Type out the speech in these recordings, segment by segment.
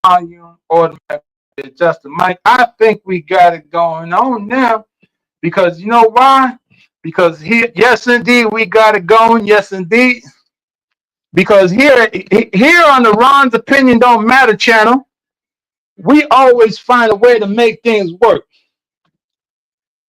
volume, automatically adjust the mic. I think we got it going on now because you know why? Because here, yes, indeed, we got it going. Yes, indeed. Because here on the Ron's Opinion Don't Matter channel, we always find a way to make things work.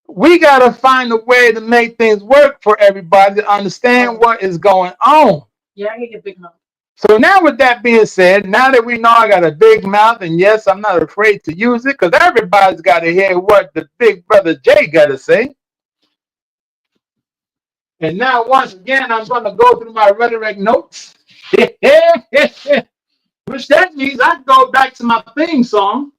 We got to find a way to make things work for everybody to understand what is going on. Yeah, I get a big mouth. So now with that being said, now that we know I got a big mouth, and yes, I'm not afraid to use it because everybody's got to hear what the big brother Jay got to say. And now once again, I'm going to go through my rhetoric notes, which that means I can go back to my theme song.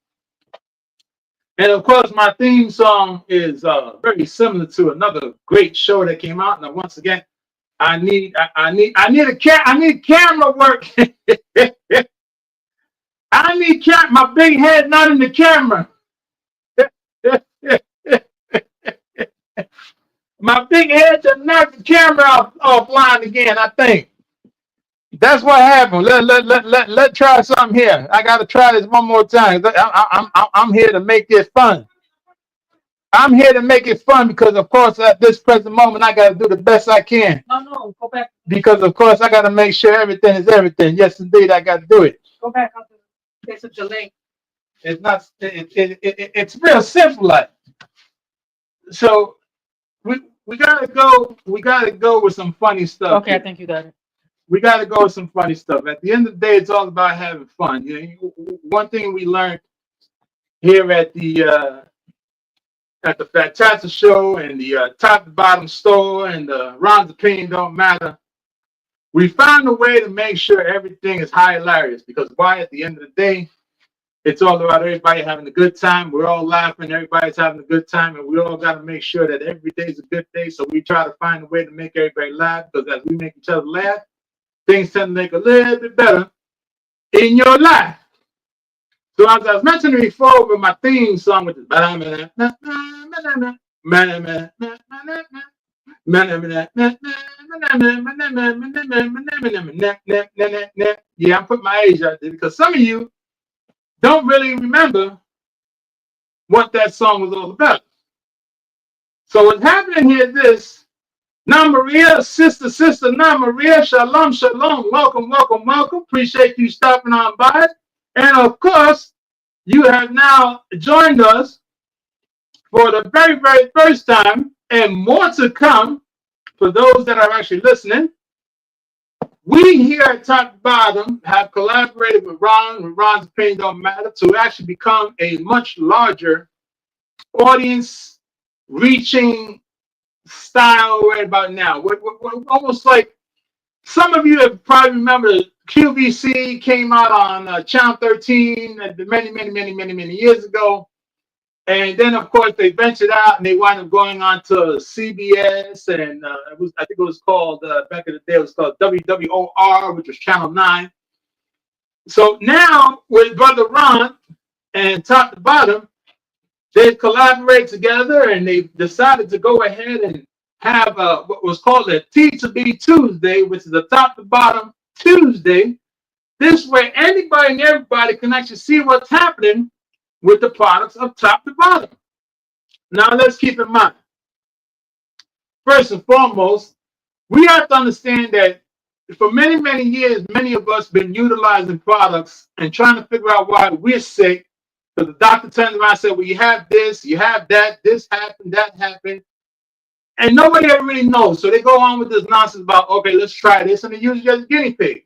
And of course, my theme song is very similar to another great show that came out. Now, once again, I need camera work. I need my big head not in the camera. My big head to knock the camera offline again. I think that's what happened. Let's try something here. I got to try this one more time. I'm here to make this fun. I'm here to make it fun because, of course, at this present moment, I got to do the best I can. No, go back. Because, of course, I got to make sure everything is everything. Yes, indeed, I got to do it. Go back. There's a delay. It's not. It's real simple, like. So we gotta go. We gotta go with some funny stuff. Okay, I think you got it. We gotta go with some funny stuff. At the end of the day, it's all about having fun. You know, one thing we learned here at the Fantastic Show and the Top to Bottom Store and the Ron's Opinion Don't Matter. We found a way to make sure everything is hilarious because why? At the end of the day, it's all about everybody having a good time. We're all laughing. Everybody's having a good time, and we all got to make sure that every day is a good day. So we try to find a way to make everybody laugh because as we make each other laugh, things tend to make a little bit better in your life. So as I was mentioning before with my theme song, which is yeah, I'm putting my age out there because some of you don't really remember what that song was all about. So what's happening here is this. Now Maria, sister, now Maria, shalom, welcome. Appreciate you stopping on by. And of course, you have now joined us for the very, very first time and more to come for those that are actually listening. We here at Top to Bottom have collaborated with Ron's Opinion Don't Matter to actually become a much larger audience reaching style right about now. We're almost like some of you have probably remember QVC came out on Channel 13 many years ago. And then, of course, they ventured out and they wound up going on to CBS. And I think it was called, back in the day, it was called WWOR, which was Channel 9. So now, with Brother Ron and Top to Bottom, they've collaborated together and they've decided to go ahead and have what was called a T2B Tuesday, which is a Top to Bottom Tuesday. This way, anybody and everybody can actually see what's happening with the products of Top to Bottom. Now, let's keep in mind, first and foremost, we have to understand that for many years, many of us been utilizing products and trying to figure out why we're sick. Because the doctor turns around and said, well, you have this, you have that, this happened, that happened. And nobody ever really knows. So they go on with this nonsense about, okay, let's try this. And they use it as a guinea pig.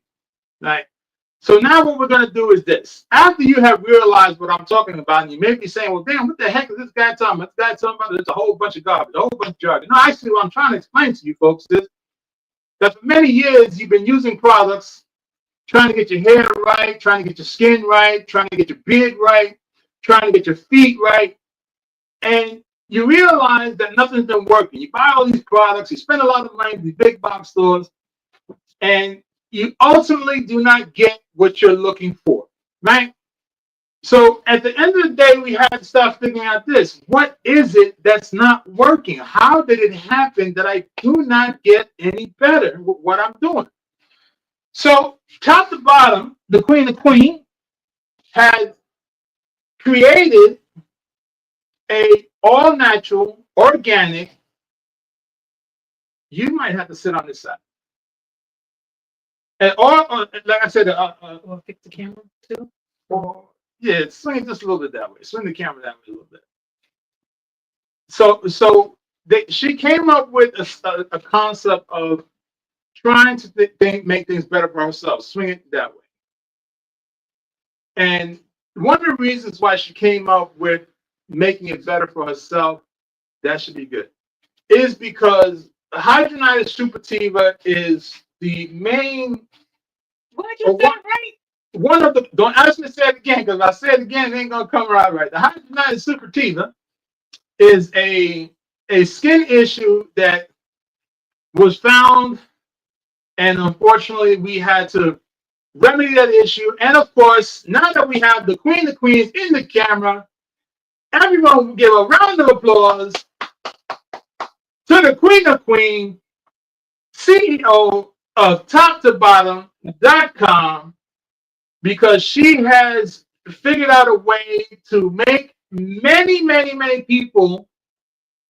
Right? So now what we're going to do is this. After you have realized what I'm talking about, and you may be saying, well, damn, what the heck is this guy talking about? This guy talking about there's a whole bunch of garbage, a whole bunch of jargon. No, actually, what I'm trying to explain to you folks is that for many years, you've been using products, trying to get your hair right, trying to get your skin right, trying to get your beard right, trying to get your feet right. And you realize that nothing's been working. You buy all these products, you spend a lot of money in these big box stores, and you ultimately do not get what you're looking for, right? So at the end of the day, we have to start figuring out this. What is it that's not working? How did it happen that I do not get any better with what I'm doing? So Top to Bottom, the Queen had created a all natural, organic. You might have to sit on this side. And all, like I said, Or fix the camera too. yeah, swing it just a little bit that way. Swing the camera that way a little bit. So she came up with a concept of trying to make things better for herself. Swing it that way. And one of the reasons why she came up with making it better for herself, that should be good, is because hydrogenated Suprativa is the main. What did you say right? One of the, don't ask me to say it again, because if I say it again, it ain't gonna come out right. The hydrogenated Suprativa is a skin issue that was found, and unfortunately we had to remedy that issue. And of course, now that we have the Queen of Queens in the camera, everyone will give a round of applause to the Queen of Queens, CEO of TopToBottom.com, because she has figured out a way to make many people.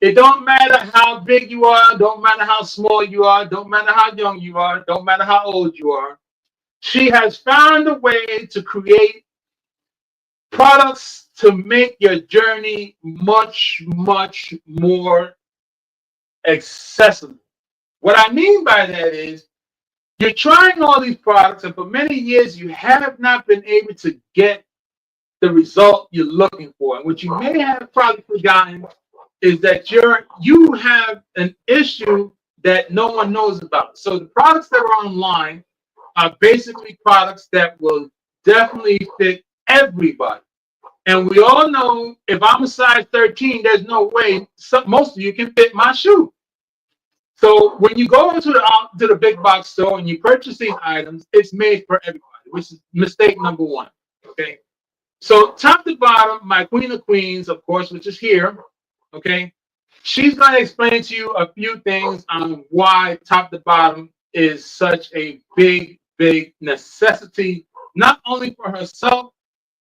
It don't matter how big you are, don't matter how small you are, don't matter how young you are, don't matter how old you are. She has found a way to create products to make your journey much more accessible. What I mean by that is you're trying all these products, and for many years you have not been able to get the result you're looking for. And what you may have probably forgotten is that you have an issue that no one knows about. So the products that are online are basically products that will definitely fit everybody. And we all know if I'm a size 13, there's no way most of you can fit my shoe. So when you go into the big box store and you purchase these items, it's made for everybody, which is mistake number one. Okay. So top to bottom, my Queen of Queens, of course, which is here. Okay. She's going to explain to you a few things on why top to bottom is such a big necessity, not only for herself,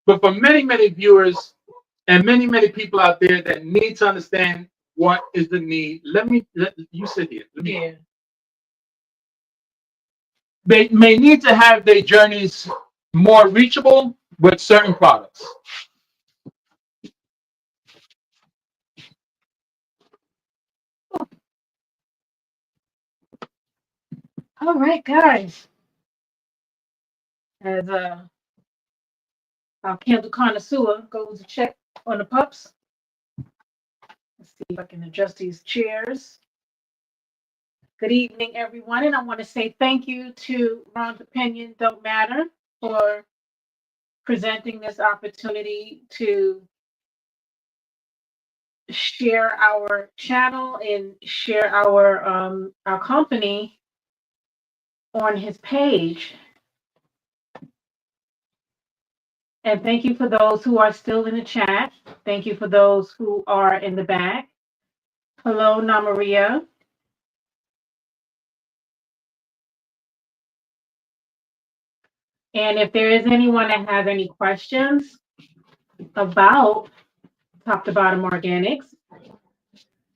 but for many viewers and many people out there that need to understand what is the need. Let you sit here. Yeah. They may need to have their journeys more reachable with certain products. All right, guys. As our candle connoisseur goes to check on the pups. Let's see if I can adjust these chairs. Good evening, everyone. And I want to say thank you to Ron's Opinion Don't Matter for presenting this opportunity to share our channel and share our company on his page. And thank you for those who are still in the chat. Thank you for those who are in the back. Hello, Namaria. And if there is anyone that has any questions about Top to Bottom Organics,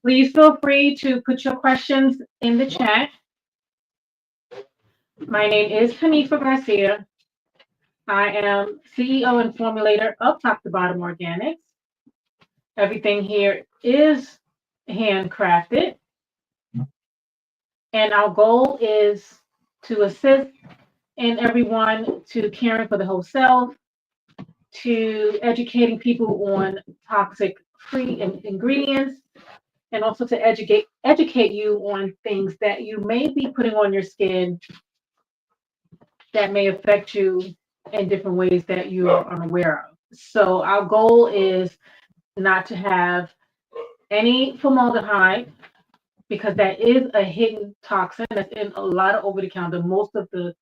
please feel free to put your questions in the chat. My name is Hanifa Garcia. I am CEO and formulator of Top to Bottom Organics. Everything here is handcrafted. And our goal is to assist in everyone to caring for the whole self, to educating people on toxic-free ingredients, and also to educate you on things that you may be putting on your skin that may affect you in different ways that you are unaware of. So our goal is not to have any formaldehyde, because that is a hidden toxin that's in a lot of over-the-counter. Most of the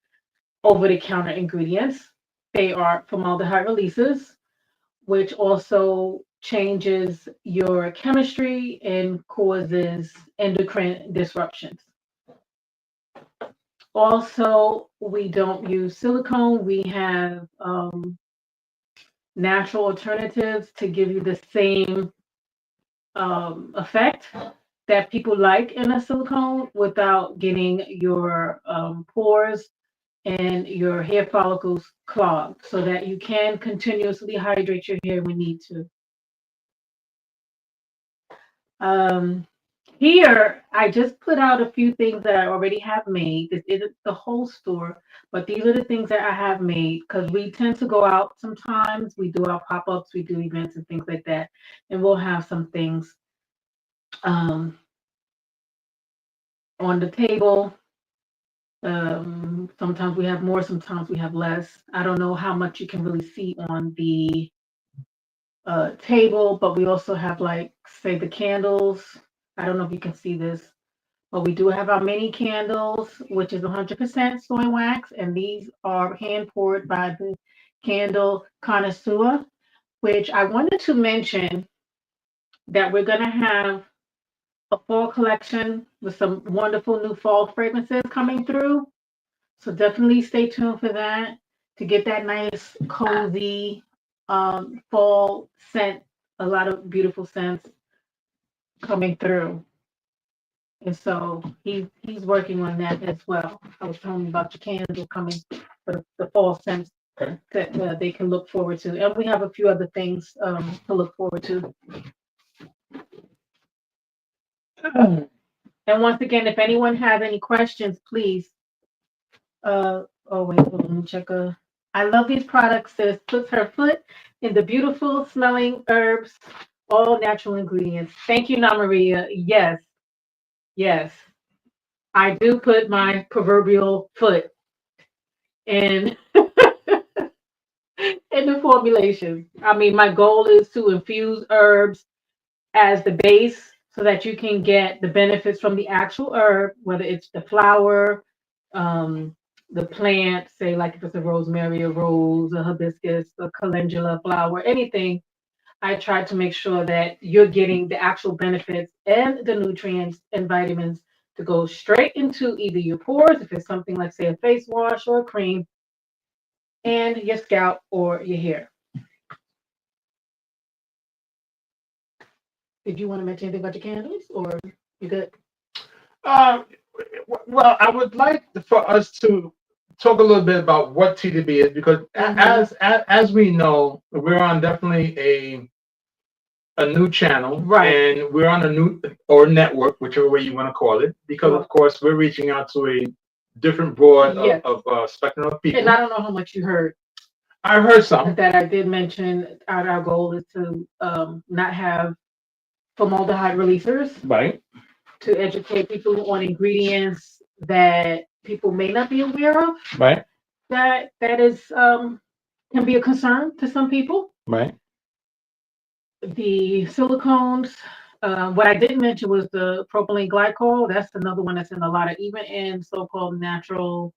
over-the-counter ingredients, they are formaldehyde releases, which also changes your chemistry and causes endocrine disruptions. Also, we don't use silicone. We have natural alternatives to give you the same effect that people like in a silicone without getting your pores and your hair follicles clogged, so that you can continuously hydrate your hair when need to. Um, Here, I just put out a few things that I already have made. This isn't the whole store, but these are the things that I have made because we tend to go out sometimes. We do our pop-ups, we do events and things like that, and we'll have some things um, on the table. Sometimes we have more, sometimes we have less. I don't know how much you can really see on the table, but we also have, like, say, the candles. I don't know if you can see this, but we do have our mini candles, which is 100% soy wax, and these are hand poured by the candle connoisseur, which I wanted to mention that we're going to have a fall collection with some wonderful new fall fragrances coming through. So definitely stay tuned for that to get that nice, cozy fall scent. A lot of beautiful scents coming through. And so he's working on that as well. I was telling you about your candle coming for the fall scents that they can look forward to. And we have a few other things to look forward to. And once again, if anyone has any questions, please. Oh wait, hold on, let me check. I love these products. Sis puts her foot in the beautiful smelling herbs, all natural ingredients. Thank you, Na Maria. Yes, yes. I do put my proverbial foot in in the formulation. I mean, my goal is to infuse herbs as the base so that you can get the benefits from the actual herb, whether it's the flower, um, the plant, say like if it's a rosemary, a rose, a hibiscus, a calendula flower, anything. I try to make sure that you're getting the actual benefits and the nutrients and vitamins to go straight into either your pores, if it's something like, say, a face wash or a cream, and your scalp or your hair. Did you want to mention anything about your candles, or you good? Uh, well, I would like for us to talk a little bit about what T2B is, because as we know, we're on definitely a new channel, Right. and we're on a new or network, whichever way you want to call it, because Sure. of course we're reaching out to a different broad Yes. of spectrum of people. And I don't know how much you heard I heard some. that I did mention our goal is to not have formaldehyde releasers, Right. to educate people on ingredients that people may not be aware of. Right. That is can be a concern to some people. Right. The silicones. What I didn't mention was the propylene glycol. That's another one that's in a lot of, even in so-called natural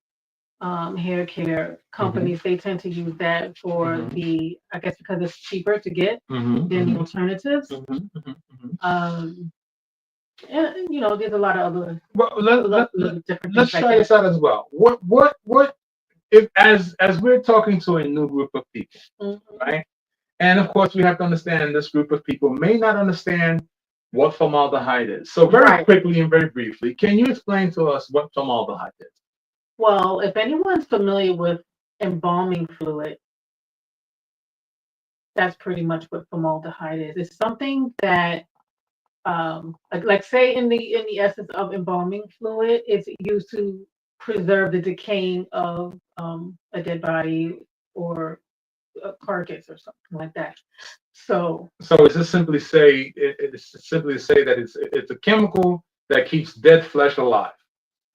hair care companies, they tend to use that for the, I guess because it's cheaper to get than the alternatives. Um, and there's a lot of other Well, different let's things try like this out as well. What if, as we're talking to a new group of people, right? And of course, we have to understand this group of people may not understand what formaldehyde is. So very quickly and very briefly, can you explain to us what formaldehyde is? Well, if anyone's familiar with embalming fluid, that's pretty much what formaldehyde is. It's something that, like say in the essence of embalming fluid, it's used to preserve the decaying of a dead body or a carcass or something like that. So is this simply it's simply to say that it's a chemical that keeps dead flesh alive?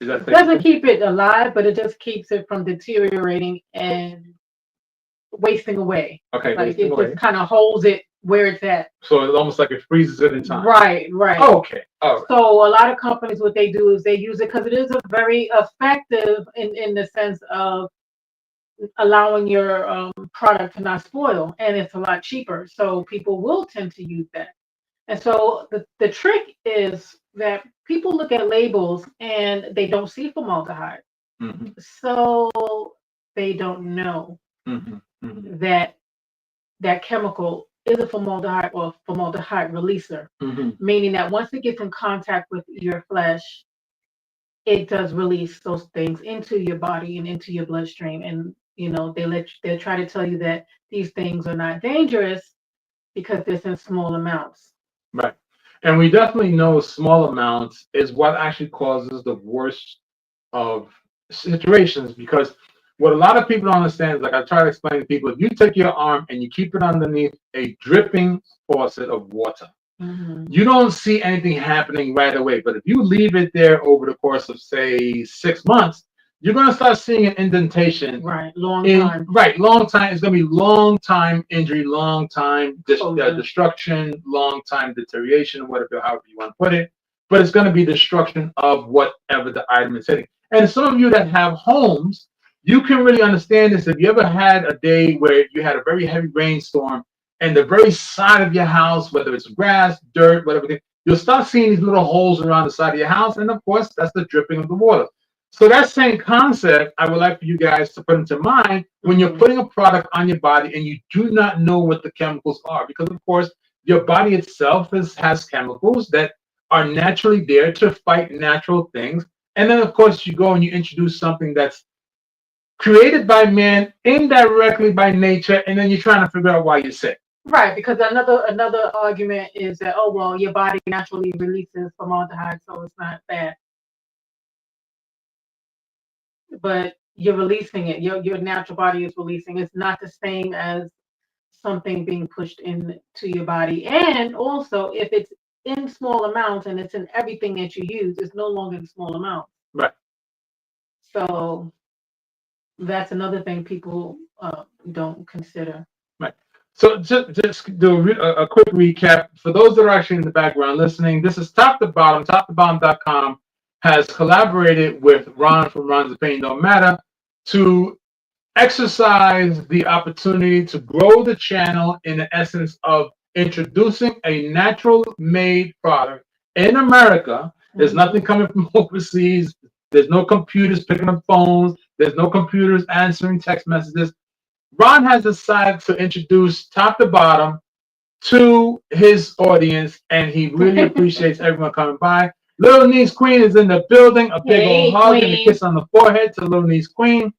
It doesn't keep it alive, but it just keeps it from deteriorating and wasting away. Okay, like wasting it away. just kind of holds it where it's at. So it's almost like it freezes it in time. Right. Oh, okay. All right. So a lot of companies, what they do is they use it because it is a very effective in the sense of allowing your product to not spoil, and it's a lot cheaper. So people will tend to use that. And so the trick is that people look at labels and they don't see formaldehyde. So they don't know that that chemical is a formaldehyde or formaldehyde releaser, meaning that once it gets in contact with your flesh, it does release those things into your body and into your bloodstream. And they try to tell you that these things are not dangerous because they're in small amounts. Right. And we definitely know small amounts is what actually causes the worst of situations, because what a lot of people don't understand is, like I try to explain to people, if you take your arm and you keep it underneath a dripping faucet of water, you don't see anything happening right away. But if you leave it there over the course of, say, 6 months, you're going to start seeing an indentation. Right, long time. Right, long time. It's going to be long time injury, long time destruction, long time deterioration, whatever, however you want to put it. But it's going to be destruction of whatever the item is hitting. And some of you that have homes, you can really understand this. If you ever had a day where you had a very heavy rainstorm and the very side of your house, whether it's grass, dirt, whatever, you'll start seeing these little holes around the side of your house. And of course, that's the dripping of the water. So that same concept, I would like for you guys to put into mind when you're putting a product on your body and you do not know what the chemicals are. Because, of course, your body itself has chemicals that are naturally there to fight natural things. And then, of course, you go and you introduce something that's created by man, indirectly by nature, and then you're trying to figure out why you're sick. Right, because another argument is that, oh, well, your body naturally releases formaldehyde, so it's not bad. But you're releasing it. Your natural body is releasing. It's not the same as something being pushed into your body. And also, if it's in small amounts and it's in everything that you use, it's no longer in small amounts. Right. So that's another thing people don't consider. Right. So just do a quick recap. For those that are actually in the background listening, this is Top to Bottom. TopToBottom.com has collaborated with Ron from Ron's Opinion Don't Matter to exercise the opportunity to grow the channel in the essence of introducing a natural made product in America. There's nothing coming from overseas. There's no computers picking up phones. There's no computers answering text messages. Ron has decided to introduce Top to Bottom to his audience, and he really appreciates everyone coming by. Little Niece Queen is in the building. A big old hug and a kiss on the forehead to Little Niece Queen.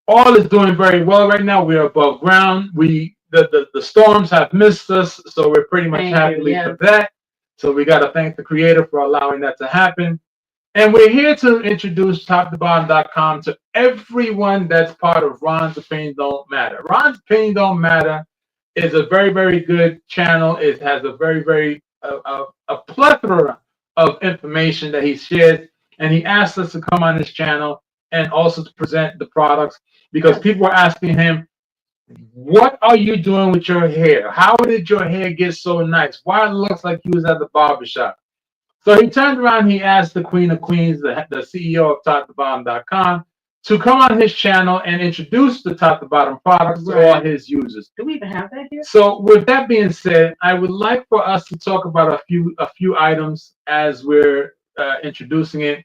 All is doing very well right now. We're above ground. The storms have missed us, so we're pretty much happy for that. So we got to thank the Creator for allowing that to happen. And we're here to introduce TopToBottom.com to everyone that's part of Ron's Opinion Don't Matter. Ron's Opinion Don't Matter is a very, very good channel. It has a very, very a plethora of information that he shares, and he asked us to come on his channel and also to present the products, because people were asking him, what are you doing with your hair? How did your hair get so nice? Why it looks like you was at the barbershop? So he turned around, he asked the Queen of Queens, the CEO of TopToBottom.com, to come on his channel and introduce the Top to Bottom products to all his users. Do we even have that here? So with that being said, I would like for us to talk about a few items as we're introducing it,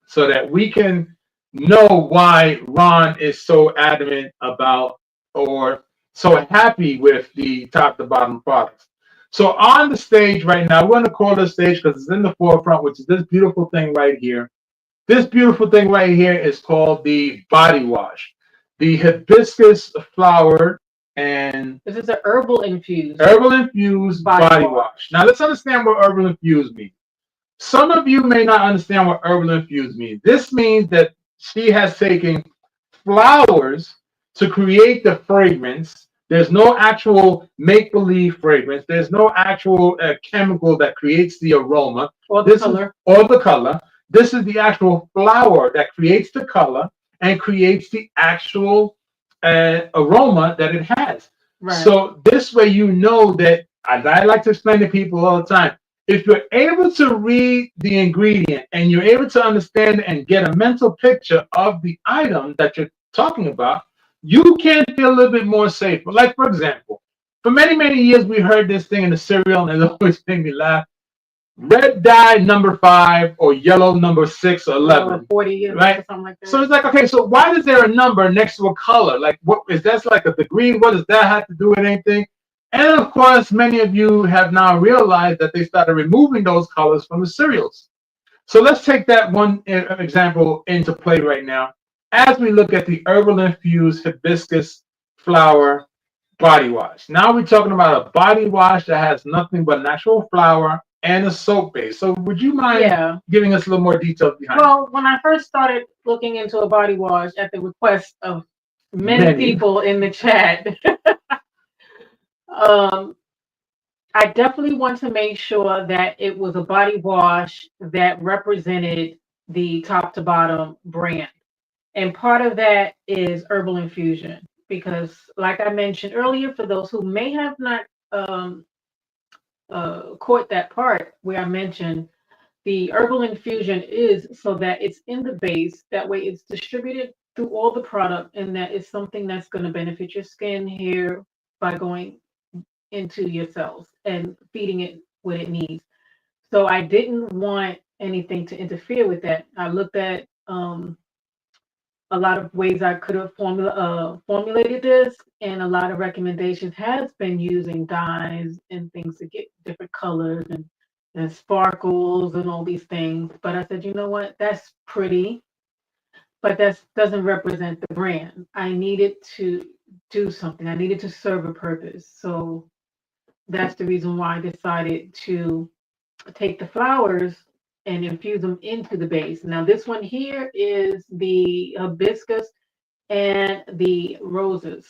so that we can know why Ron is so adamant about or so happy with the Top to Bottom products. So on the stage right now, we're going to call this stage because it's in the forefront, which is this beautiful thing right here. This beautiful thing right here is called the body wash. The hibiscus flower, and this is an herbal infused body wash. Now let's understand what herbal infused means. Some of you may not understand what herbal infused means. This means that she has taken flowers to create the fragrance. There's no actual make-believe fragrance. There's no actual chemical that creates the aroma or the color. This is the actual flower that creates the color and creates the actual aroma that it has. Right. So this way you know that, as I like to explain to people all the time, if you're able to read the ingredient and you're able to understand and get a mental picture of the item that you're talking about, you can feel a little bit more safe. Like, for example, for many, many years, we heard this thing in the cereal, and it always made me laugh. red dye number 5 or yellow number 6 or Or 11, 40 years or right? something like So that. it's like, okay, so why is there a number next to a color? Like, what is that like a degree? What does that have to do with anything? And of course, many of you have now realized that they started removing those colors from the cereals. So let's take that one example into play right now as we look at the herbal infused hibiscus flower body wash. Now we're talking about a body wash that has nothing but natural flower and a soap base. So would you mind Yeah. giving us a little more details behind Well, when I first started looking into a body wash at the request of it? many people in the chat, um, I definitely want to make sure that it was a body wash that represented the top to bottom brand. And part of that is herbal infusion. Because, like I mentioned earlier, for those who may have not um, caught that part where I mentioned the herbal infusion is so that it's in the base. That way, it's distributed through all the product, and that is something that's going to benefit your skin, hair by going into your cells and feeding it what it needs. So I didn't want anything to interfere with that. I looked at a lot of ways I could have formulated this, and a lot of recommendations has been using dyes and things to get different colors and sparkles and all these things. But I said, you know what? That's pretty, but that doesn't represent the brand. I needed to do something. I needed to serve a purpose. So that's the reason why I decided to take the flowers and infuse them into the base. Now, this one here is the hibiscus and the roses.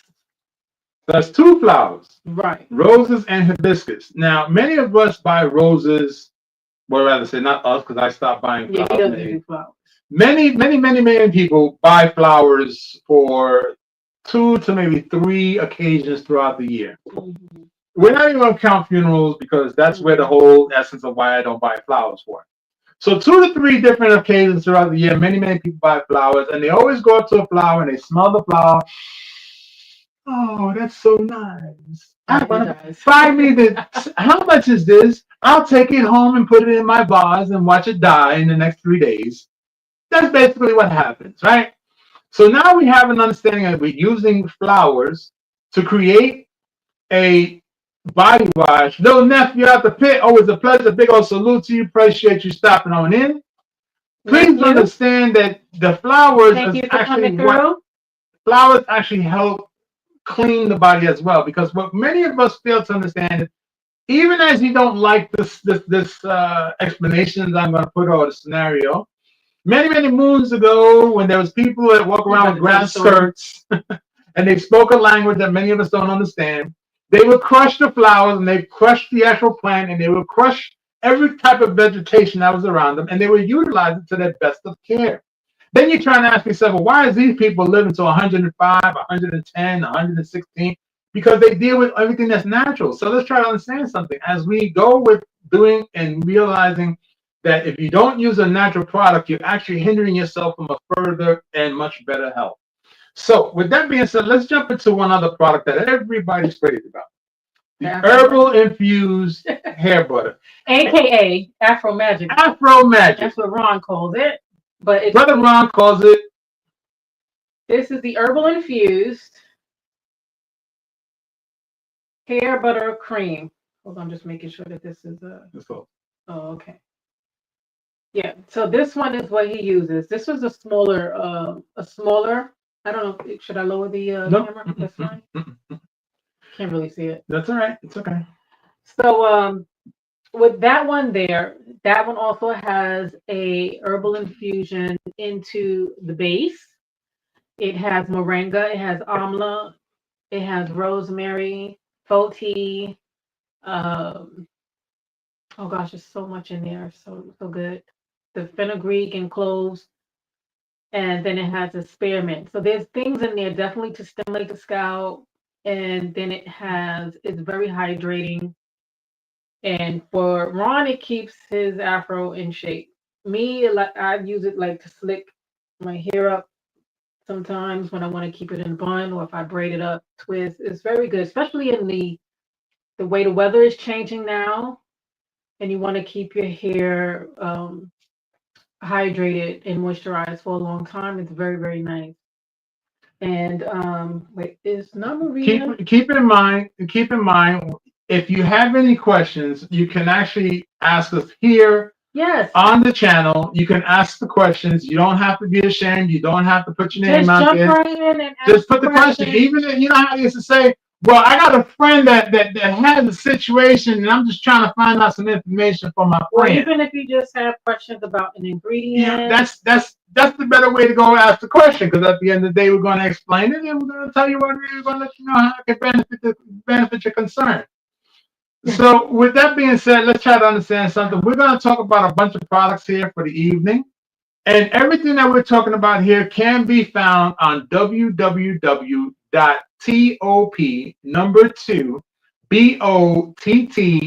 That's two flowers, Right. roses and hibiscus. Now, many of us buy roses, well, rather say not us, because I stopped buying Yeah, he flowers. doesn't do flowers. Many people buy flowers for 2 to maybe 3 occasions throughout the year. Mhm. We're not even going to count funerals because that's where the Mhm. whole essence of why I don't buy flowers for. So 2 to 3 different occasions throughout the year, many people buy flowers, and they always go up to a flower and they smell the flower. Oh, that's so nice. I Right, he want to does. buy me the. How much is this? I'll take it home and put it in my vase and watch it die in the next 3 days. That's basically what happens, right? So now we have an understanding that we're using flowers to create a body wash. Little nephew out the pit, always a pleasure. Big old salute to you. Appreciate you stopping on in. Please Nephew, understand that the flowers thank is you for actually coming what through. flowers actually help clean the body as well. Because what many of us fail to understand is even as you don't like this explanation that I'm going to put or the scenario, many moons ago when there was people that walk You around about with to tell the grass story. skirts and they spoke a language that many of us don't understand. They would crush the flowers and they crush the actual plant and they would crush every type of vegetation that was around them and they would utilize it to their best of care. Then you're trying to ask yourself, well, why is these people living to 105, 110, 116? Because they deal with everything that's natural. So let's try to understand something. As we go with doing and realizing that if you don't use a natural product, you're actually hindering yourself from a further and much better health. So, with that being said, let's jump into one other product that everybody's crazy about: the herbal infused hair butter, AKA Afro Magic. Afro Magic. That's what Ron calls it. But it's Brother Ron calls it. this is the herbal infused hair butter cream. Hold on, I'm just making sure that this is oh, okay. Yeah, so this one is what he uses. This was a smaller. I don't know. Should I lower the No, camera? That's fine. Can't really see it. that's all right. It's okay. So with that one there, that one also has a herbal infusion into the base. It has moringa, it has amla, it has rosemary, faux tea. Um, oh gosh, there's so much in there. So good. The fenugreek and cloves, and then it has a spearmint. So there's things in there definitely to stimulate the scalp. And then it's very hydrating. And for Ron, it keeps his afro in shape. Me, like I use it like to slick my hair up sometimes when I want to keep it in a bun, or if I braid it up, twist. It's very good, especially in the way the weather is changing now. and you want to keep your hair hydrated and moisturized for a long time, it's very, very nice. And wait, is not Maria? Keep in mind, if you have any questions, you can actually ask us here Yes. on the channel. You can ask the questions. You don't have to be ashamed. You don't have to put your name Just out jump there. right in and Just ask the put the question. question. Even if you know how I used to say, well, I got a friend that has a situation and I'm just trying to find out some information for my Or friend. even if you just have questions about an Yeah, ingredient. that's the better way to go ask the question, because at the end of the day we're going to explain it and we're going to tell you what we're going to let you know how it can benefit your concern. So with that being said, let's try to understand something. We're going to talk about a bunch of products here for the evening. And everything that we're talking about here can be found on www.top number two BOTTU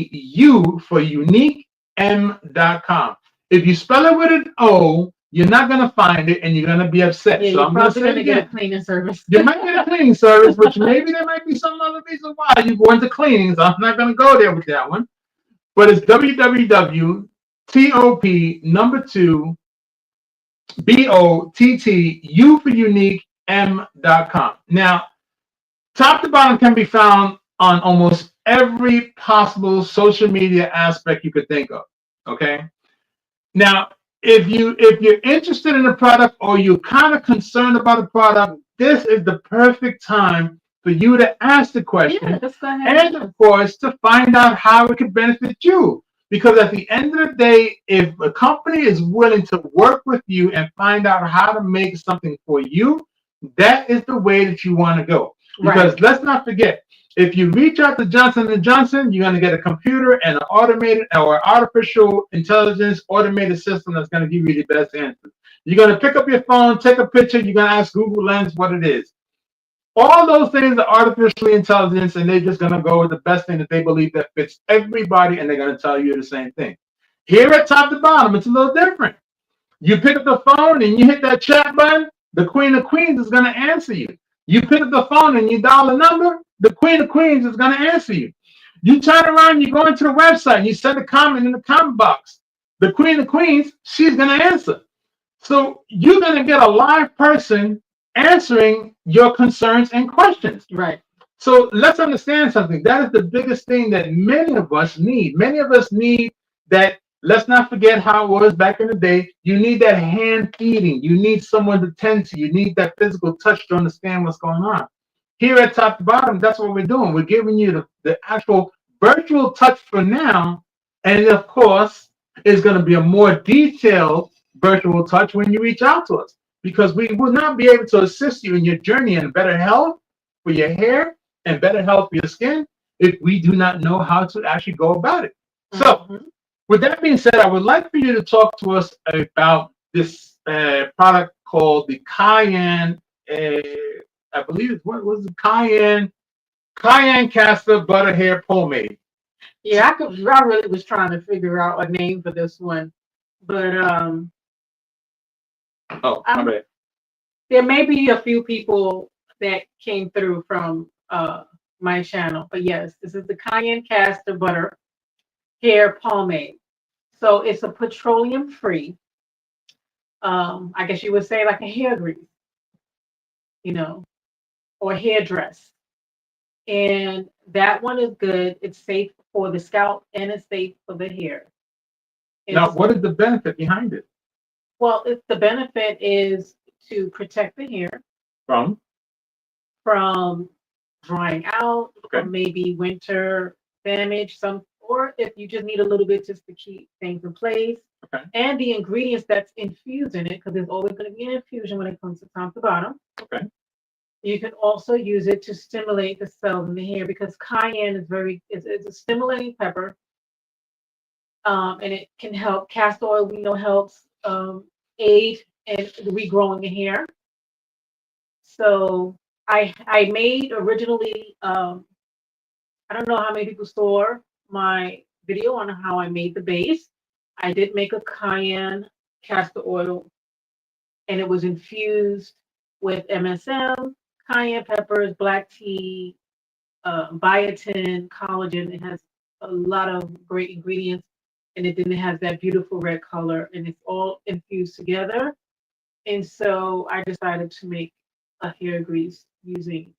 for unique m.com. If you spell it with an O, you're not going to find it and you're going to be upset. Yeah, So you're I'm going to probably say it going to get a again. cleaning service. You might get a cleaning service, which maybe there might be some other reason why you go into cleaning. So I'm not going to go there with that one. But it's www.top number two BOTTU for unique m.com. Now, top to bottom can be found on almost every possible social media aspect you could think of. Okay. Now, if you're interested in a product or you're kind of concerned about a product, this is the perfect time for you to ask the question, Yeah, just go ahead. and of course to find out how it can benefit you. Because at the end of the day, if a company is willing to work with you and find out how to make something for you, that is the way that you want to go. Because Right. let's not forget, if you reach out to Johnson and Johnson, you're going to get a computer and an automated or artificial intelligence automated system that's going to give you the best answer. You're going to pick up your phone, take a picture, you're going to ask Google Lens what it is. All those things are artificially intelligence, and they're just going to go with the best thing that they believe that fits everybody, and they're going to tell you the same thing. Here at top to bottom, it's a little different. You pick up the phone and you hit that chat button, the Queen of Queens is going to answer you. You pick up the phone and you dial a number, the Queen of Queens is going to answer you. You turn around, you go into the website, and you send a comment in the comment box. The Queen of Queens, she's going to answer. So you're going to get a live person answering your concerns and questions. Right. So let's understand something. That is the biggest thing that many of us need. Many of us need that. Let's not forget how it was back in the day. You need that hand feeding. You need someone to tend to. You need that physical touch to understand what's going on. Here at top to bottom, that's what we're doing. We're giving you the actual virtual touch for now. And of course, it's going to be a more detailed virtual touch when you reach out to us, because we will not be able to assist you in your journey in better health for your hair and better health for your skin if we do not know how to actually go about it. So, with that being said, I would like for you to talk to us about this product called the Cayenne. I believe it's what was the Cayenne Castor Butter Hair Pomade. Yeah, I really was trying to figure out a name for this one, but Oh, my bad. there may be a few people that came through from my channel, but yes, this is the Cayenne Castor Butter Hair Pomade. So it's a petroleum free. I guess you would say like a hair grease, you know, or hair dress. And that one is good. It's safe for the scalp and it's safe for the hair. Now, It's what is the benefit behind it? well, it's the benefit is to protect the hair From from drying out, okay, from maybe winter damage, some or if you just need a little bit just to keep things in place. okay, And the ingredients that's infused in it, because there's always going to be an infusion when it comes to top to bottom. okay. You can also use it to stimulate the cells in the hair because cayenne is it's a stimulating pepper, and it can help. Castor oil we know helps aid in regrowing the hair. So I made originally. I don't know how many people saw my video on how I made the base. I did make a cayenne castor oil, and it was infused with MSM, cayenne peppers, black tea, biotin, collagen. It has a lot of great ingredients. and then it has that beautiful red color, and it's all infused together. And so I decided to make a hair grease using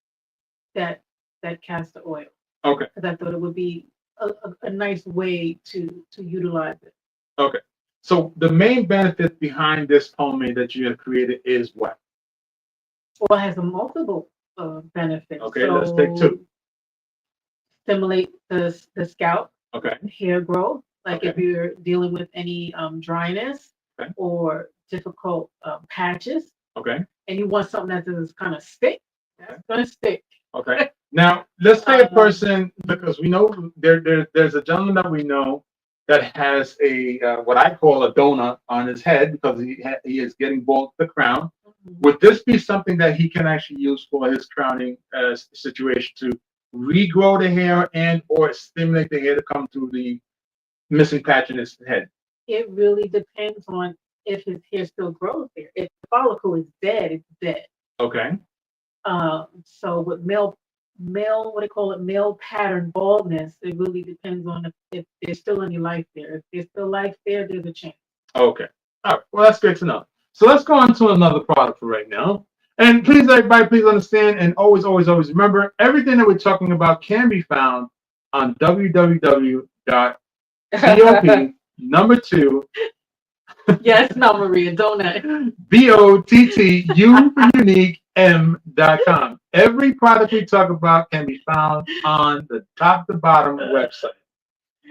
that castor oil Okay. because I thought it would be a nice way to utilize it. Okay. So the main benefit behind this pomade that you have created is what? Well, it has a multiple benefits. Okay, let's take two. Stimulate the scalp Okay. hair growth. Like if Okay. you're dealing with any dryness Okay. or difficult patches, Okay. and you want something that is kind of stick, that's gonna stick. Okay. Now let's say a Um, person, because we know there's a gentleman that we know that has a what I call a donut on his head because he is getting bald at the crown. Would this be something that he can actually use for his crowning situation to regrow the hair and or stimulate the hair to come through the missing patch in his head? It really depends on if his hair still grows there. If the follicle is dead, it's dead. Okay. So with male, what do they call it, male pattern baldness, it really depends on if there's still any life there. If there's still life there, there's a chance. Okay. All right. Well, that's great to know. So let's go on to another product for right now. And please, everybody, please understand and always, always, always remember everything that we're talking about can be found on www.top number two Yes, no, Maria, don't I? BOTTU for unique M.com. Every product we talk about can be found on the top to bottom website.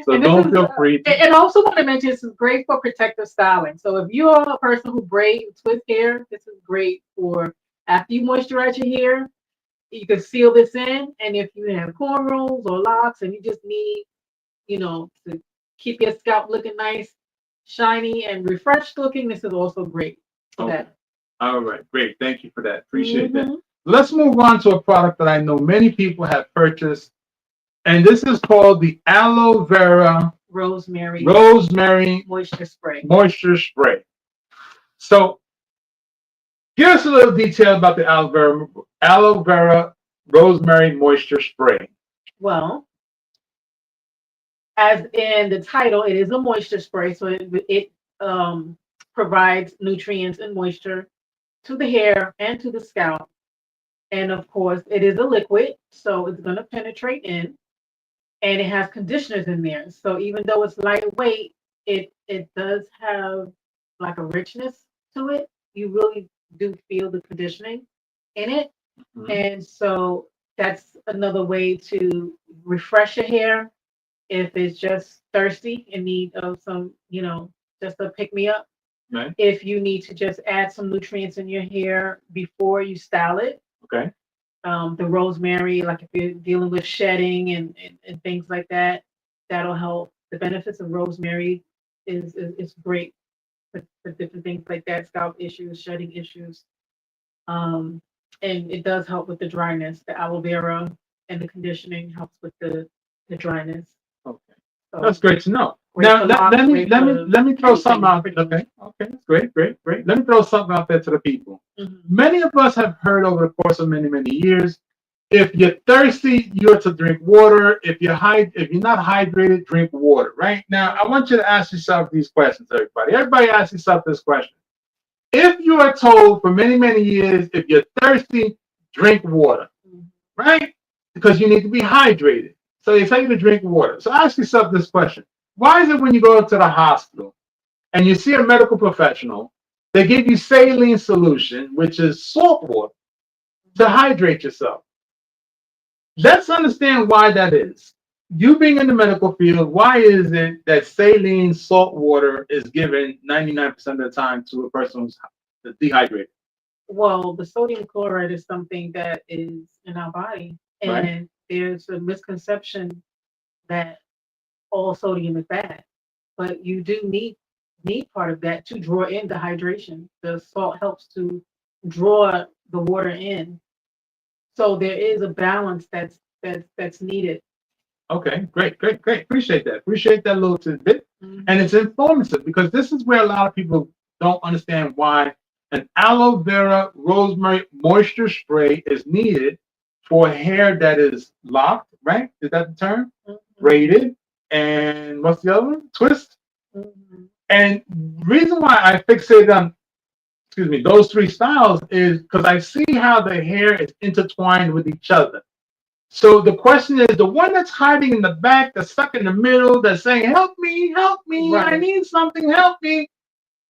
So don't feel free to. And also want to mention this is great for protective styling. So if you're a person who braid twist hair, this is great for after you moisturize your hair. You can seal this in, and if you have cornrows or locks, and you just need, to keep your scalp looking nice, shiny, and refreshed looking, this is also great for Okay. that. All right, great. Thank you for that. Appreciate that. Let's move on to a product that I know many people have purchased, and this is called the Aloe Vera Rosemary moisture spray. Moisture Spray. So, give us a little detail about the Aloe Vera Rosemary Moisture Spray. Well, as in the title, it is a moisture spray, so it provides nutrients and moisture to the hair and to the scalp. And of course, it is a liquid, so it's going to penetrate in, and it has conditioners in there. So even though it's lightweight, it does have like a richness to it. You really do feel the conditioning in it. Mhm. And so that's another way to refresh your hair if it's just thirsty in need of some, just a pick me up. Right. If you need to just add some nutrients in your hair before you style it. Okay. The rosemary, like if you're dealing with shedding and things like that, that'll help. The benefits of rosemary is great for different things like that, scalp issues, shedding issues. And it does help with the dryness. The aloe vera and the conditioning helps with the dryness. Okay. So That's great to know. great Now for let locks, me great let me for let me throw something out. pretty much. Okay. Okay. That's great. Great. Great. Let me throw something out there to the people. Mhm. Many of us have heard over the course of many, many years, if you're thirsty, you're to drink water. If you're not hydrated, drink water. Right now, I want you to ask yourself these questions, everybody. Everybody ask yourself this question. If you are told for many, many years, if you're thirsty, drink water, right? Because you need to be hydrated. So they tell you to drink water. So ask yourself this question. Why is it when you go to the hospital and you see a medical professional, they give you saline solution, which is salt water, to hydrate yourself? Let's understand why that is. You being in the medical field, why is it that saline salt water is given 99% of the time to a person who's dehydrated? Well, the sodium chloride is something that is in our body, Right. and there's a misconception that all sodium is bad, but you do need part of that to draw in the hydration. The salt helps to draw the water in, so there is a balance that's needed. Okay, great. Appreciate that. Appreciate that little tidbit. Mhm. And it's informative because this is where a lot of people don't understand why an aloe vera rosemary moisture spray is needed for hair that is locked, right? Is that the term? Mhm. Braided. And what's the other one? Twist. Mhm. And reason why I fixated on, excuse me, those three styles is because I see how the hair is intertwined with each other. So the question is, the one that's hiding in the back, that's stuck in the middle, that's saying, help me, I Right. need something, help me,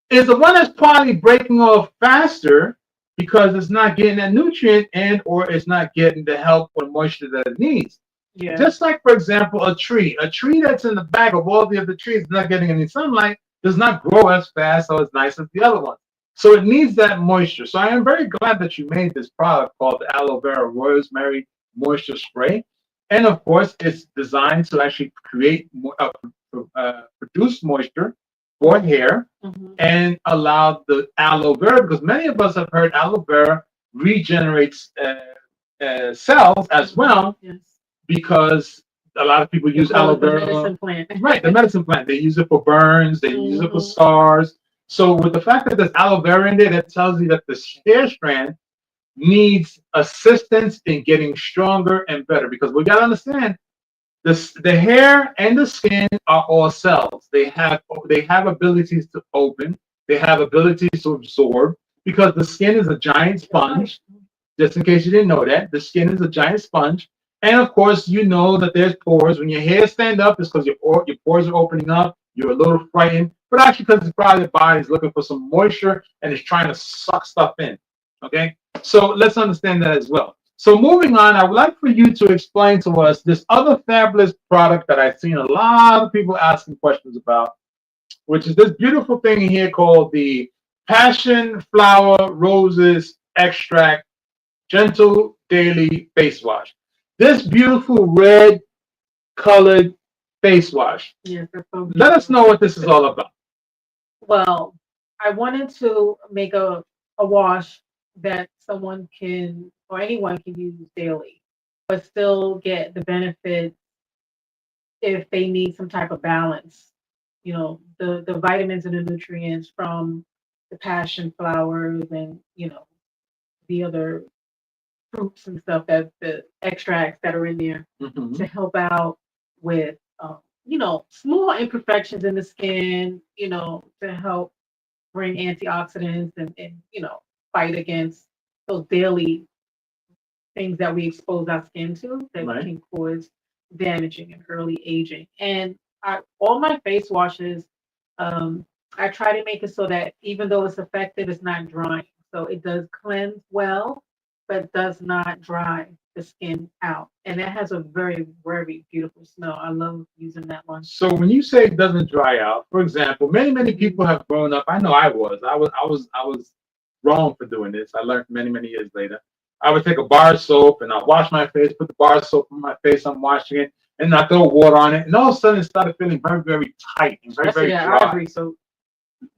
is the one that's probably breaking off faster because it's not getting that nutrient and or it's not getting the help or moisture that it needs. Yeah. Just like, for example, a tree that's in the back of all the other trees not getting any sunlight does not grow as fast or as nice as the other one. So it needs that moisture. So I am very glad that you made this product called the Aloe Vera Rosemary Moisture Spray. And of course, it's designed to actually produce moisture for hair Mhm. and allow the aloe vera, because many of us have heard aloe vera regenerates cells as well, Yes. because a lot of people They use call aloe it the vera, medicine plant. right? The medicine plant. They use it for burns. They use it for Mhm. scars. So with the fact that there's aloe vera in there, that tells you that the hair strand needs assistance in getting stronger and better. Because we got to understand, the hair and the skin are all cells. They have abilities to open. They have abilities to absorb, because the skin is a giant sponge. Just in case you didn't know that, the skin is a giant sponge. And of course, you know that there's pores. When your hair stand up, it's because your pores are opening up. You're a little frightened, but actually because it's probably the body's looking for some moisture and it's trying to suck stuff in. Okay, so let's understand that as well. So moving on, I would like for you to explain to us this other fabulous product that I've seen a lot of people asking questions about, which is this beautiful thing here called the Passion Flower Roses Extract Gentle Daily Face Wash. This beautiful red colored face wash. Yes, that's so Let us beautiful. know what this is all about. Well, I wanted to make a wash that someone can or anyone can use daily, but still get the benefit if they need some type of balance. The vitamins and the nutrients from the passion flowers and the other fruits and stuff, that the extracts that are in there Mhm. to help out with small imperfections in the skin, to help bring antioxidants and fight against those daily things that we expose our skin to that Right. can cause damaging and early aging. And all my face washes, um, I try to make it so that even though it's effective, it's not drying. So it does cleanse well, but does not dry the skin out. And that has a very, very beautiful smell. I love using that one. So when you say it doesn't dry out, for example, many Mhm. people have grown up. I know I was wrong for doing this. I learned many years later. I would take a bar of soap and I wash my face, put the bar of soap on my face. I'm washing it, and I throw water on it, and all of a sudden it started feeling very tight and Especially very that dry. ivory soap.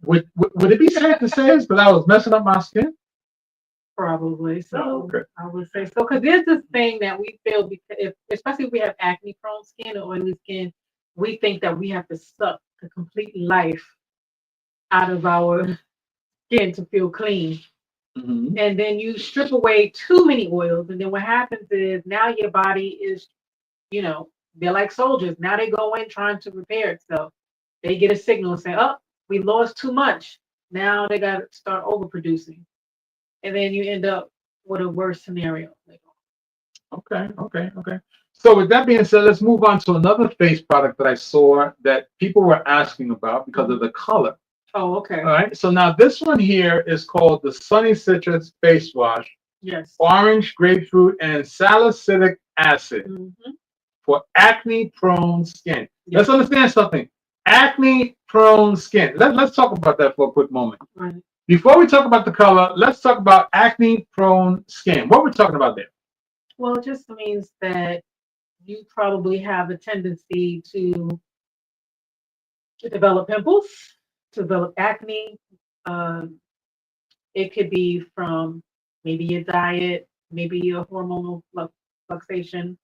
Would it be safe to say it's because I was messing up my skin? Probably. Oh, So okay. I would say so because there's this thing that we feel because especially if we have acne prone skin or oily skin, we think that we have to suck the complete life out of our skin to feel clean. Hmm. And then you strip away too many oils, and then what happens is now your body is, they're like soldiers. Now they go in trying to repair itself. They get a signal and say, "Oh, we lost too much." Now they got to start overproducing, and then you end up with a worse scenario. Okay. So with that being said, let's move on to another face product that I saw that people were asking about because of the color. Oh, All okay. right. So now this one here is called the Sunny Citrus Face Wash, Yes. orange, grapefruit, and salicylic acid Hmm. for acne prone skin. Let's Yes. understand something. Acne prone skin. Let's talk about that for a quick moment. Right. Before we talk about the color, let's talk about acne prone skin. What we're talking about there. Well, it just means that you probably have a tendency to develop pimples, to develop acne. Um, it could be from maybe your diet, maybe your hormonal fluctuation,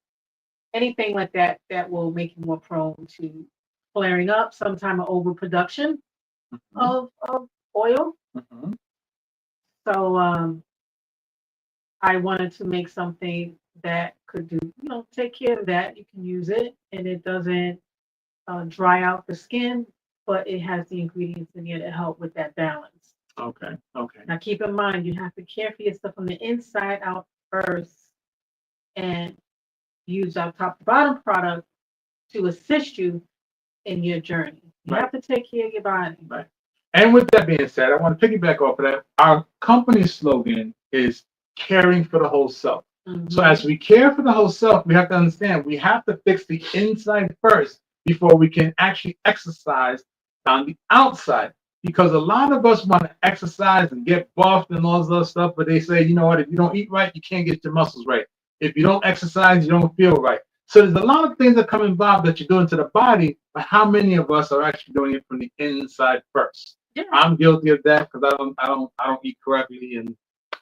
anything like that that will make you more prone to flaring up, some time of overproduction Mhm, of oil. mhm. So I wanted to make something that could do, take care of that. You can use it and it doesn't dry out the skin. but it has the ingredients in there to help with that balance. Okay. Okay. Now, keep in mind, you have to care for your stuff from the inside out first and use our top to bottom product to assist you in your journey. You Right. have to take care of your body. Right. And with that being said, I want to piggyback off of that. Our company slogan is caring for the whole self. So Mhm. as we care for the whole self, we have to understand we have to fix the inside first before we can actually exercise on the outside. Because a lot of us want to exercise and get buffed and all this other stuff, but they say, you know what, if you don't eat right, you can't get your muscles right. If you don't exercise, you don't feel right. So there's a lot of things that come involved that you're doing to the body, but how many of us are actually doing it from the inside first? Yeah. I'm guilty of that because I don't eat correctly, and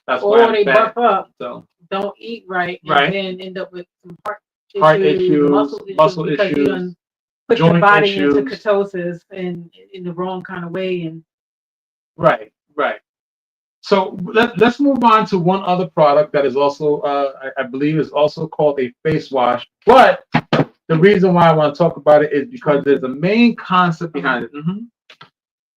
that's why Or I'm they fat. buff up, So don't eat right, and right, then end up with some heart issues, issues, muscle because you issues, done put your joint body into issues. ketosis and in the wrong kind of way. And Right, right. So let's move on to one other product that is also, I believe, is also called a face wash. But the reason why I want to talk about it is because there's a main concept behind it.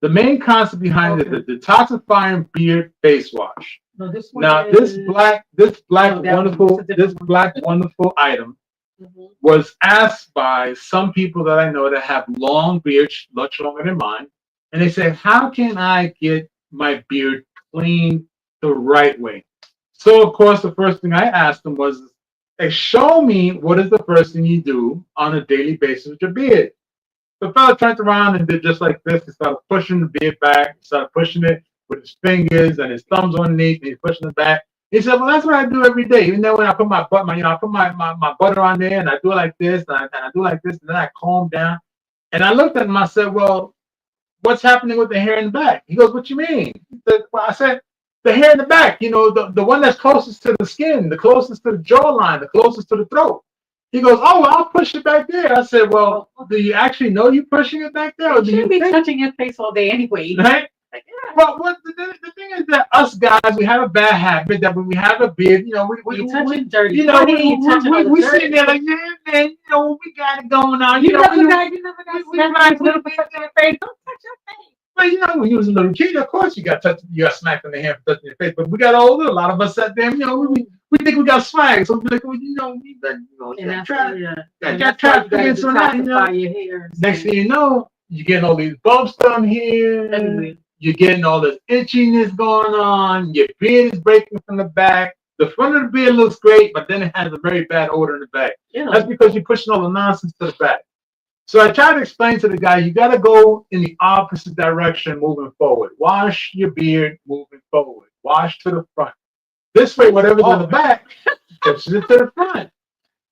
The main concept behind it is the detoxifying beard face wash. no, this one Now, is this black no, that one. It's a different one. wonderful item Mhm. was asked by some people that I know that have long beards, much longer than mine, and they said, "How can I get my beard clean the right way?" So, of course, the first thing I asked them was, "Hey, show me what is the first thing you do on a daily basis with your beard." The fella turned around and did just like this. He started pushing the beard back. He started pushing it with his fingers and his thumbs underneath, and he's pushing it back. He said, "Well, that's what I do every day. Even though when I put I put my butter on there, and I do it like this, and I do like this, and then I calm down." And I looked at him. I said, "Well, what's happening with the hair in the back?" He goes, "What you mean?" He said, "Well," I said, "The hair in the back. The one that's closest to the skin, the closest to the jawline, the closest to the throat." He goes, "Oh, well, I'll push it back there." I said, "Well, do you actually know you're pushing it back there, or You do you shouldn't be think?" touching your face all day anyway. Right? Like, yeah. Well, the thing is that us guys, we have a bad habit that when we have a beard, You touching dirty you know, money, you touching all the we dirty sitting there stuff. like, yeah, man, we got it going on. You never got We smacked a little bit touching your face. Don't touch your face. But when you was a little kid, of course you got smacked in the hand for touching your face. But we got older, a lot of us sat there, we think we got swag. So we like, well, we better, And that's try, yeah. yeah, And got that's why try you to gotta figure some out, detoxify your hair. Next thing you know, you're getting all these bumps down here. Everywhere. You're getting all this itchiness going on. Your beard is breaking from the back. The front of the beard looks great, but then it has a very bad odor in the back. Yeah. That's because you're pushing all the nonsense to the back. So I try to explain to the guy, you got to go in the opposite direction moving forward. Wash your beard moving forward. Wash to the front. This way, whatever's in the back pushes it to the front.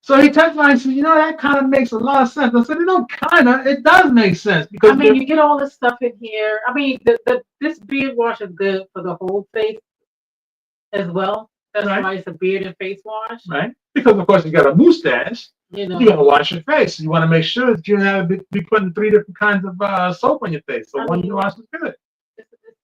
So he touched mine and said, that kind of makes a lot of sense. I said, it does make sense. Because I mean, you get all this stuff in here. I mean, this beard wash is good for the whole face as well. That's right, why it's a beard and face wash. right? Because, of course, you got a mustache. You know, You're going to wash your face. You want to make sure that you don't have to be putting 3 different kinds of soap on your face. So one you wash is good.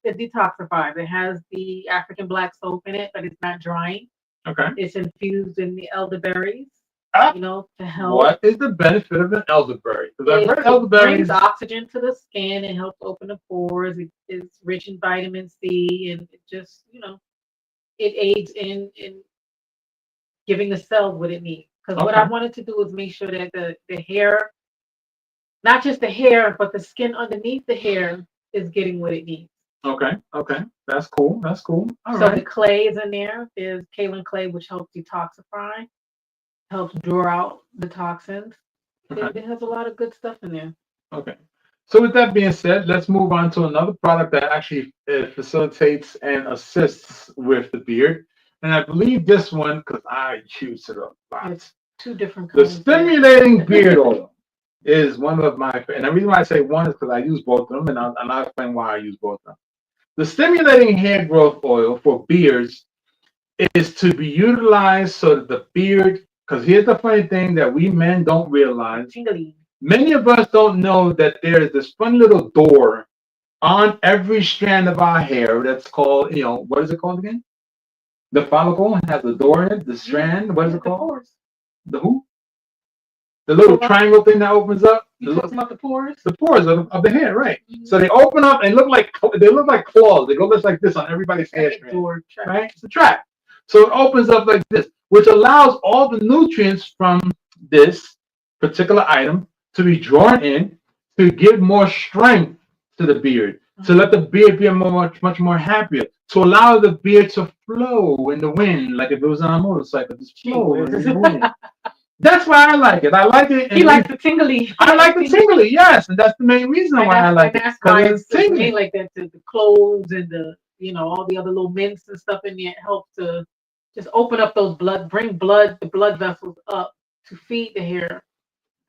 It detoxifies. It has the African black soap in it, but it's not drying. Okay. It's infused in the elderberries, to help. What is the benefit of an elderberry? Because I've heard It elderberries brings oxygen to the skin and helps open the pores. It's rich in vitamin C, and it just, it aids in giving the cells what it needs. Because what I wanted to do was make sure that the hair, not just the hair, but the skin underneath the hair is getting what it needs. Okay. That's cool. All so right. the clay is in there. There's kaolin clay, which helps detoxify, helps draw out the toxins. It has a lot of good stuff in there. Okay. So with that being said, let's move on to another product that actually facilitates and assists with the beard. And I believe this one, because I use it a lot. It's 2 different The kinds. stimulating beard oil is one of my favorite. And the reason why I say one is because I use both of them, and I'll explain why I use both of them. The stimulating hair growth oil for beards is to be utilized so that the beard, because here's the funny thing that we men don't realize. Many of us don't know that there is this fun little door on every strand of our hair that's called, what is it called again? The follicle has a door in it, the strand, what is it called? The who? The little triangle thing that opens up. You talking about the pores? The pores of the hair, right? So they open up and look like claws. They go just like this on everybody's hair strand, right? It's a trap. So it opens up like this, which allows all the nutrients from this particular item to be drawn in to give more strength to the beard, to let the beard be much more happier, to allow the beard to flow in the wind, like if it was on a motorcycle, just flow in the wind. That's why I like it. I like it. He likes the tingly. I like the tingly, yes, and that's the main reason why I like it. That's why it's tingly like that. The cloves and all the other little mints and stuff in there help to just open up those bring the blood vessels up to feed the hair.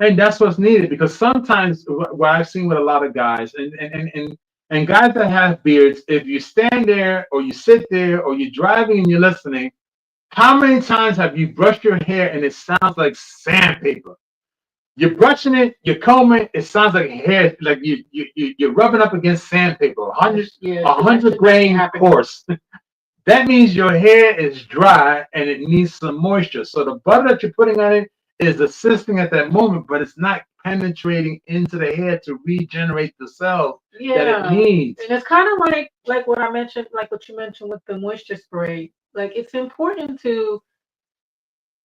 And that's what's needed, because sometimes what I've seen with a lot of guys and guys that have beards, if you stand there or you sit there or you're driving and you're listening, how many times have you brushed your hair and it sounds like sandpaper? You're brushing it, you're combing it sounds like hair, like you're rubbing up against sandpaper, 100 grain coarse. That means your hair is dry and it needs some moisture. So the butter that you're putting on it is assisting at that moment, but it's not penetrating into the hair to regenerate the cells that it needs. And it's kind of like what I mentioned, like what you mentioned with the moisture spray. Like, it's important to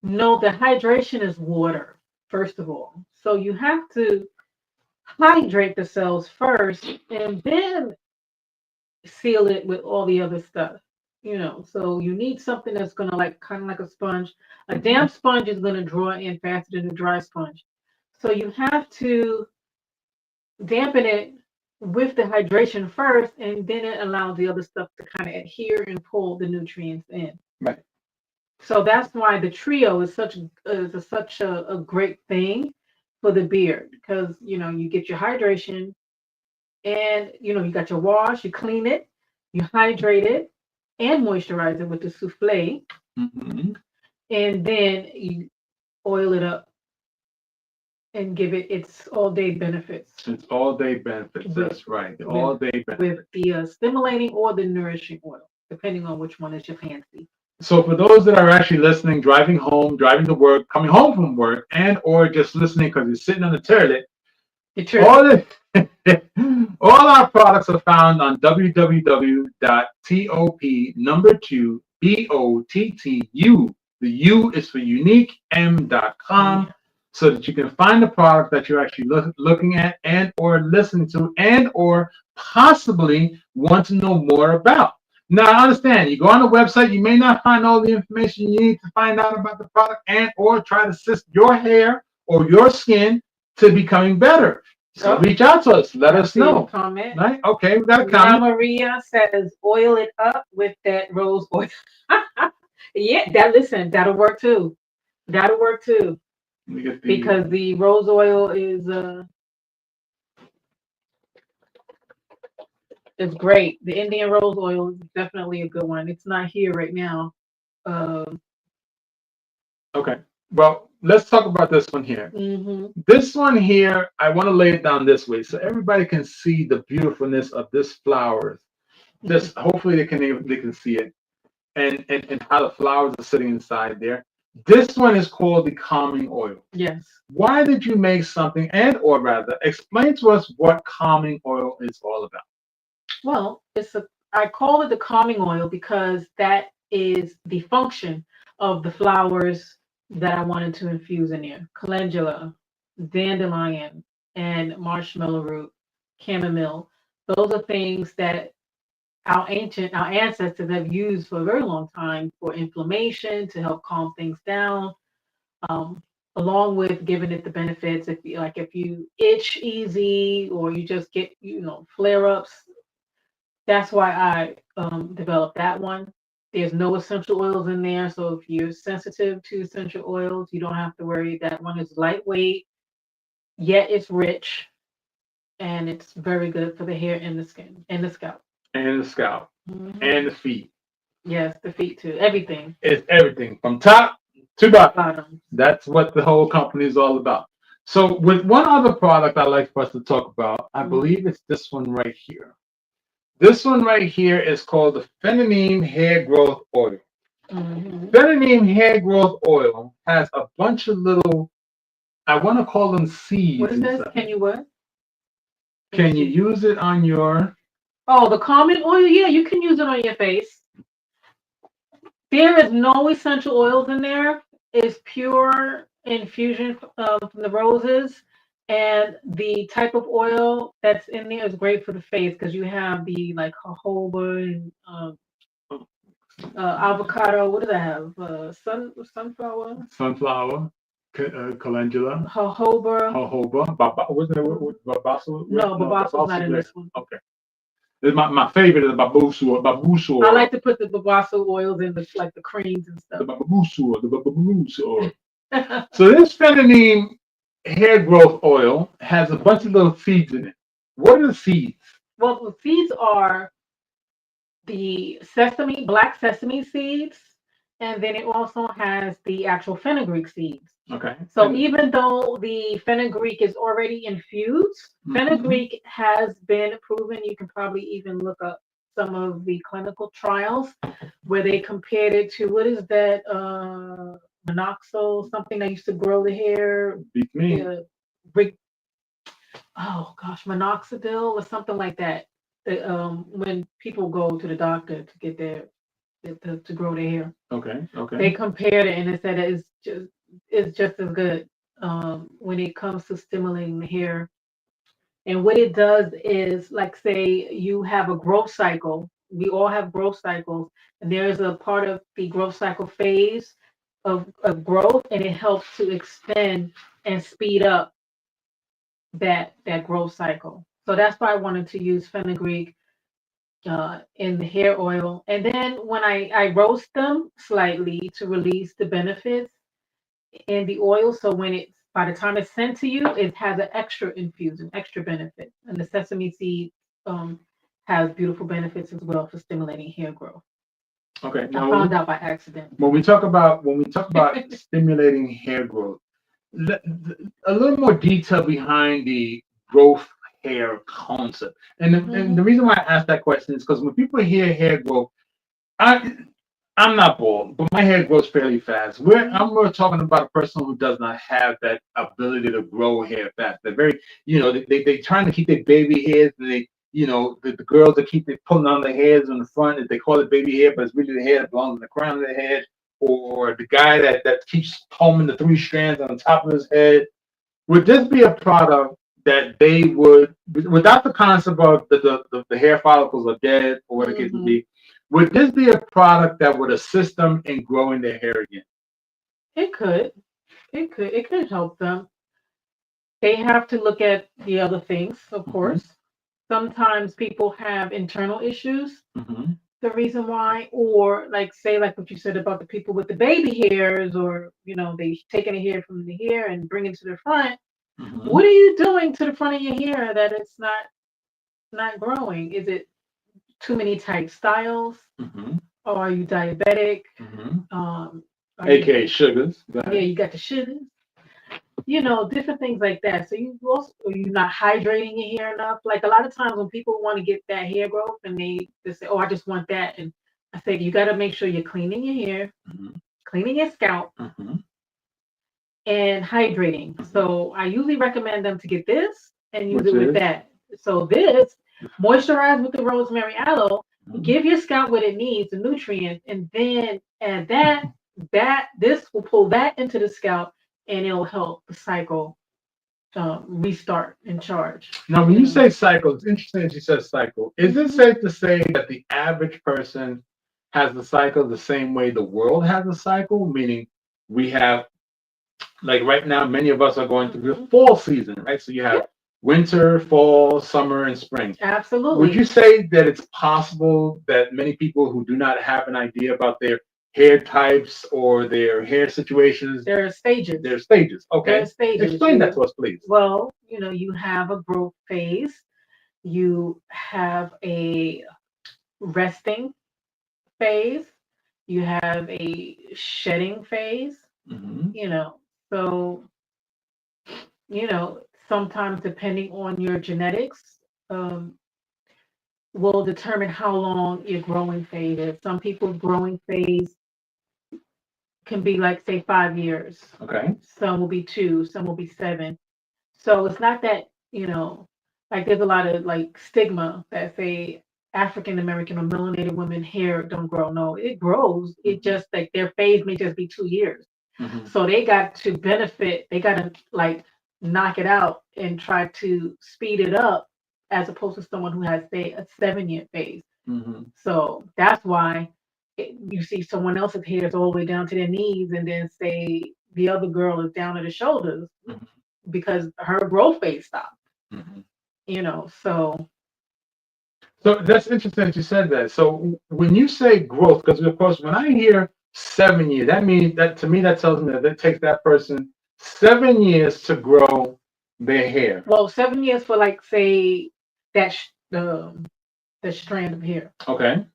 know that hydration is water, first of all. So you have to hydrate the cells first and then seal it with all the other stuff. So you need something that's going to kind of like a sponge. A damp sponge is going to draw in faster than a dry sponge. So you have to dampen it with the hydration first, and then it allows the other stuff to kind of adhere and pull the nutrients in. Right. So that's why the trio is such a great thing for the beard, because you get your hydration, and you got your wash, you clean it, you hydrate it, and moisturize it with the souffle, and then you oil it up and give it its all-day benefits. It's all-day benefits. That's right. All-day benefits. With the stimulating or the nourishing oil, depending on which one is your fancy. So for those that are actually listening, driving home, driving to work, coming home from work, and or just listening because you're sitting on the toilet, all our products are found on www.top2bottu, the U is for uniquem.com, so that you can find the product that you're actually looking at and or listening to and or possibly want to know more about. Now, I understand, you go on the website, you may not find all the information you need to find out about the product and or try to assist your hair or your skin to becoming better. So reach out to us. Let us know. Comment. Right? Okay, we got a comment. Maria says, oil it up with that rose oil. Yeah, that'll work too. That'll work too. Because the rose oil is great. The Indian rose oil is definitely a good one. It's not here right now. Okay. Well, let's talk about this one here. This one here, I want to lay it down this way so everybody can see the beautifulness of this flowers. This hopefully they can see it and how the flowers are sitting inside there. This one is called the calming oil. Yes. Why did you make something, and or rather explain to us what calming oil is all about? Well, I call it the calming oil because that is the function of the flowers that I wanted to infuse in there. Calendula, dandelion, and marshmallow root, chamomile. Those are things that our ancestors have used for a very long time for inflammation, to help calm things down, along with giving it the benefits. If you itch easy or you just get flare-ups, that's why I developed that one. There's no essential oils in there, so if you're sensitive to essential oils, you don't have to worry. That one is lightweight, yet it's rich, and it's very good for the hair and the skin and the scalp. And the scalp. And the feet. Yes, the feet too. Everything. It's everything from top to bottom. That's what the whole company is all about. So with one other product I'd like for us to talk about, I believe it's this one right here. This one right here is called the Phenneem Hair Growth Oil. Phenneem Hair Growth Oil has a bunch of little I want to call them seeds. What is this? Can you what? Can you use it on your? Oh, the calming oil. Yeah, you can use it on your face. There is no essential oils in there. It's pure infusion of the roses. And the type of oil that's in there is great for the face because you have the like jojoba and avocado. What does that have? Sunflower, Sunflower, calendula, jojoba. Wasn't it with babasu? No, babasu is not in this one. Okay. My favorite is babusu. Babusu. I like to put the babasu oils in the like the creams and The stuff. babusu. The babusu. So this feminine hair growth oil has a bunch of little seeds in it. What are the seeds? Well, the seeds are the black sesame seeds, and then it also has the actual fenugreek seeds. Okay. So even though the fenugreek is already infused, fenugreek has been proven. You can probably even look up some of the clinical trials where they compared it to what is that monoxide, something that used to grow the hair. Beat me. Oh gosh, minoxidil or something like that. When people go to the doctor to get to grow their hair. Okay. They compared it and it said it's just as good when it comes to stimulating the hair. And what it does is, like, say you have a growth cycle. We all have growth cycles, and there's a part of the growth cycle phase of growth, and it helps to extend and speed up that growth cycle. So that's why I wanted to use fenugreek in the hair oil. And then when I roast them slightly to release the benefits in the oil. So when it's by the time it's sent to you, it has an extra infusion, extra benefit. And the sesame seed has beautiful benefits as well for stimulating hair growth. Okay. I found out by accident. When we talk about stimulating hair growth, a little more detail behind the growth hair concept. And the reason why I ask that question is because when people hear hair growth, I'm not bald, but my hair grows fairly fast. I'm more talking about a person who does not have that ability to grow hair fast. They're very, they trying to keep their baby hairs, and the girls that keep pulling on their hairs on the front, they call it baby hair, but it's really the hair that belongs in the crown of their head. Or the guy that keeps combing the 3 strands on top of his head. Would this be a product that they would, without the concept of the hair follicles are dead or whatever the case would be, would this be a product that would assist them in growing their hair again? It could. It could help them. They have to look at the other things, of course. Sometimes people have internal issues. The reason why, or like say like what you said about the people with the baby hairs, or they taking the hair from the hair and bring it to the front. What are you doing to the front of your hair that it's not growing? Is it too many tight styles? Or are you diabetic? AKA sugars. Yeah, you got the sugars. Different things like that. So you're not hydrating your hair enough. Like a lot of times when people want to get that hair growth and they say, "Oh, I just want that," and I say you got to make sure you're cleaning your hair, cleaning your scalp, and hydrating. So I usually recommend them to get this and use it with that. So this moisturize with the rosemary aloe, give your scalp what it needs, the nutrients, and then add this will pull that into the scalp and it'll help the cycle restart and charge. Now, when you say cycle, it's interesting that you said cycle. Is it safe to say that the average person has the cycle the same way the world has a cycle? Meaning we have, like right now, many of us are going through the fall season, right? So you have winter, fall, summer, and spring. Absolutely. Would you say that it's possible that many people who do not have an idea about their hair types or their hair situations? There are stages. There are stages. Okay. There are stages. Explain that to us, please. Well, you have a growth phase. You have a resting phase. You have a shedding phase. So, sometimes depending on your genetics, will determine how long your growing phase is. Some people's growing phase can be like, say, 5 years. Okay. Some will be 2, some will be 7. So it's not that, like there's a lot of like stigma that say African American or melanated women hair don't grow. No, it grows. It just like their phase may just be 2 years. Mm-hmm. So they got to benefit, they got to like knock it out and try to speed it up as opposed to someone who has, say, a 7-year phase. Mm-hmm. So that's why you see someone else's hair is all the way down to their knees, and then say the other girl is down at the shoulders Mm-hmm. because her growth phase stopped. Mm-hmm. So So that's interesting that you said that. So when you say growth, because of course when I hear 7 years, that means that to me that tells me that it takes that person 7 years to grow their hair. well, 7 years for like, say, that the strand of hair. Okay.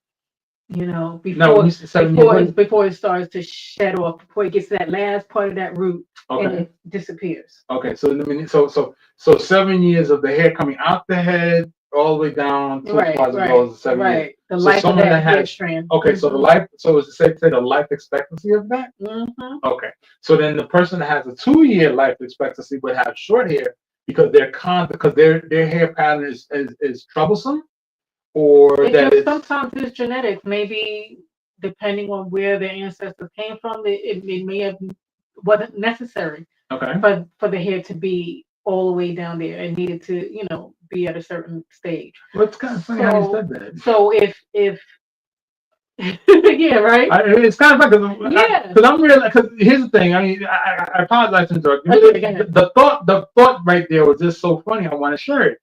Now Before when you say 7 years, before it starts to shed off, before it gets to that last part of that root, and okay. it disappears. Okay. So I mean, so 7 years of the hair coming out the head all the way down to as far as it goes, 7 years. Right. The So life of someone that that hair has strand. okay, so the life, so is it safe to say the life expectancy of that? Mm-hmm. Okay, so then the person that has a 2 year life expectancy would have short hair because because their hair pattern is troublesome, or It that just it's sometimes it's genetics. Maybe depending on where their ancestors came from, it may have wasn't necessary okay. for the hair to be all the way down there. It needed to, be at a certain stage. Well, it's kind of funny how you said that. So if yeah, right. It's kind of funny Yeah. because I'm really because here's the thing. I mean, I apologize to interrupt. Okay, go ahead. The thought right there was just so funny. I want to share it.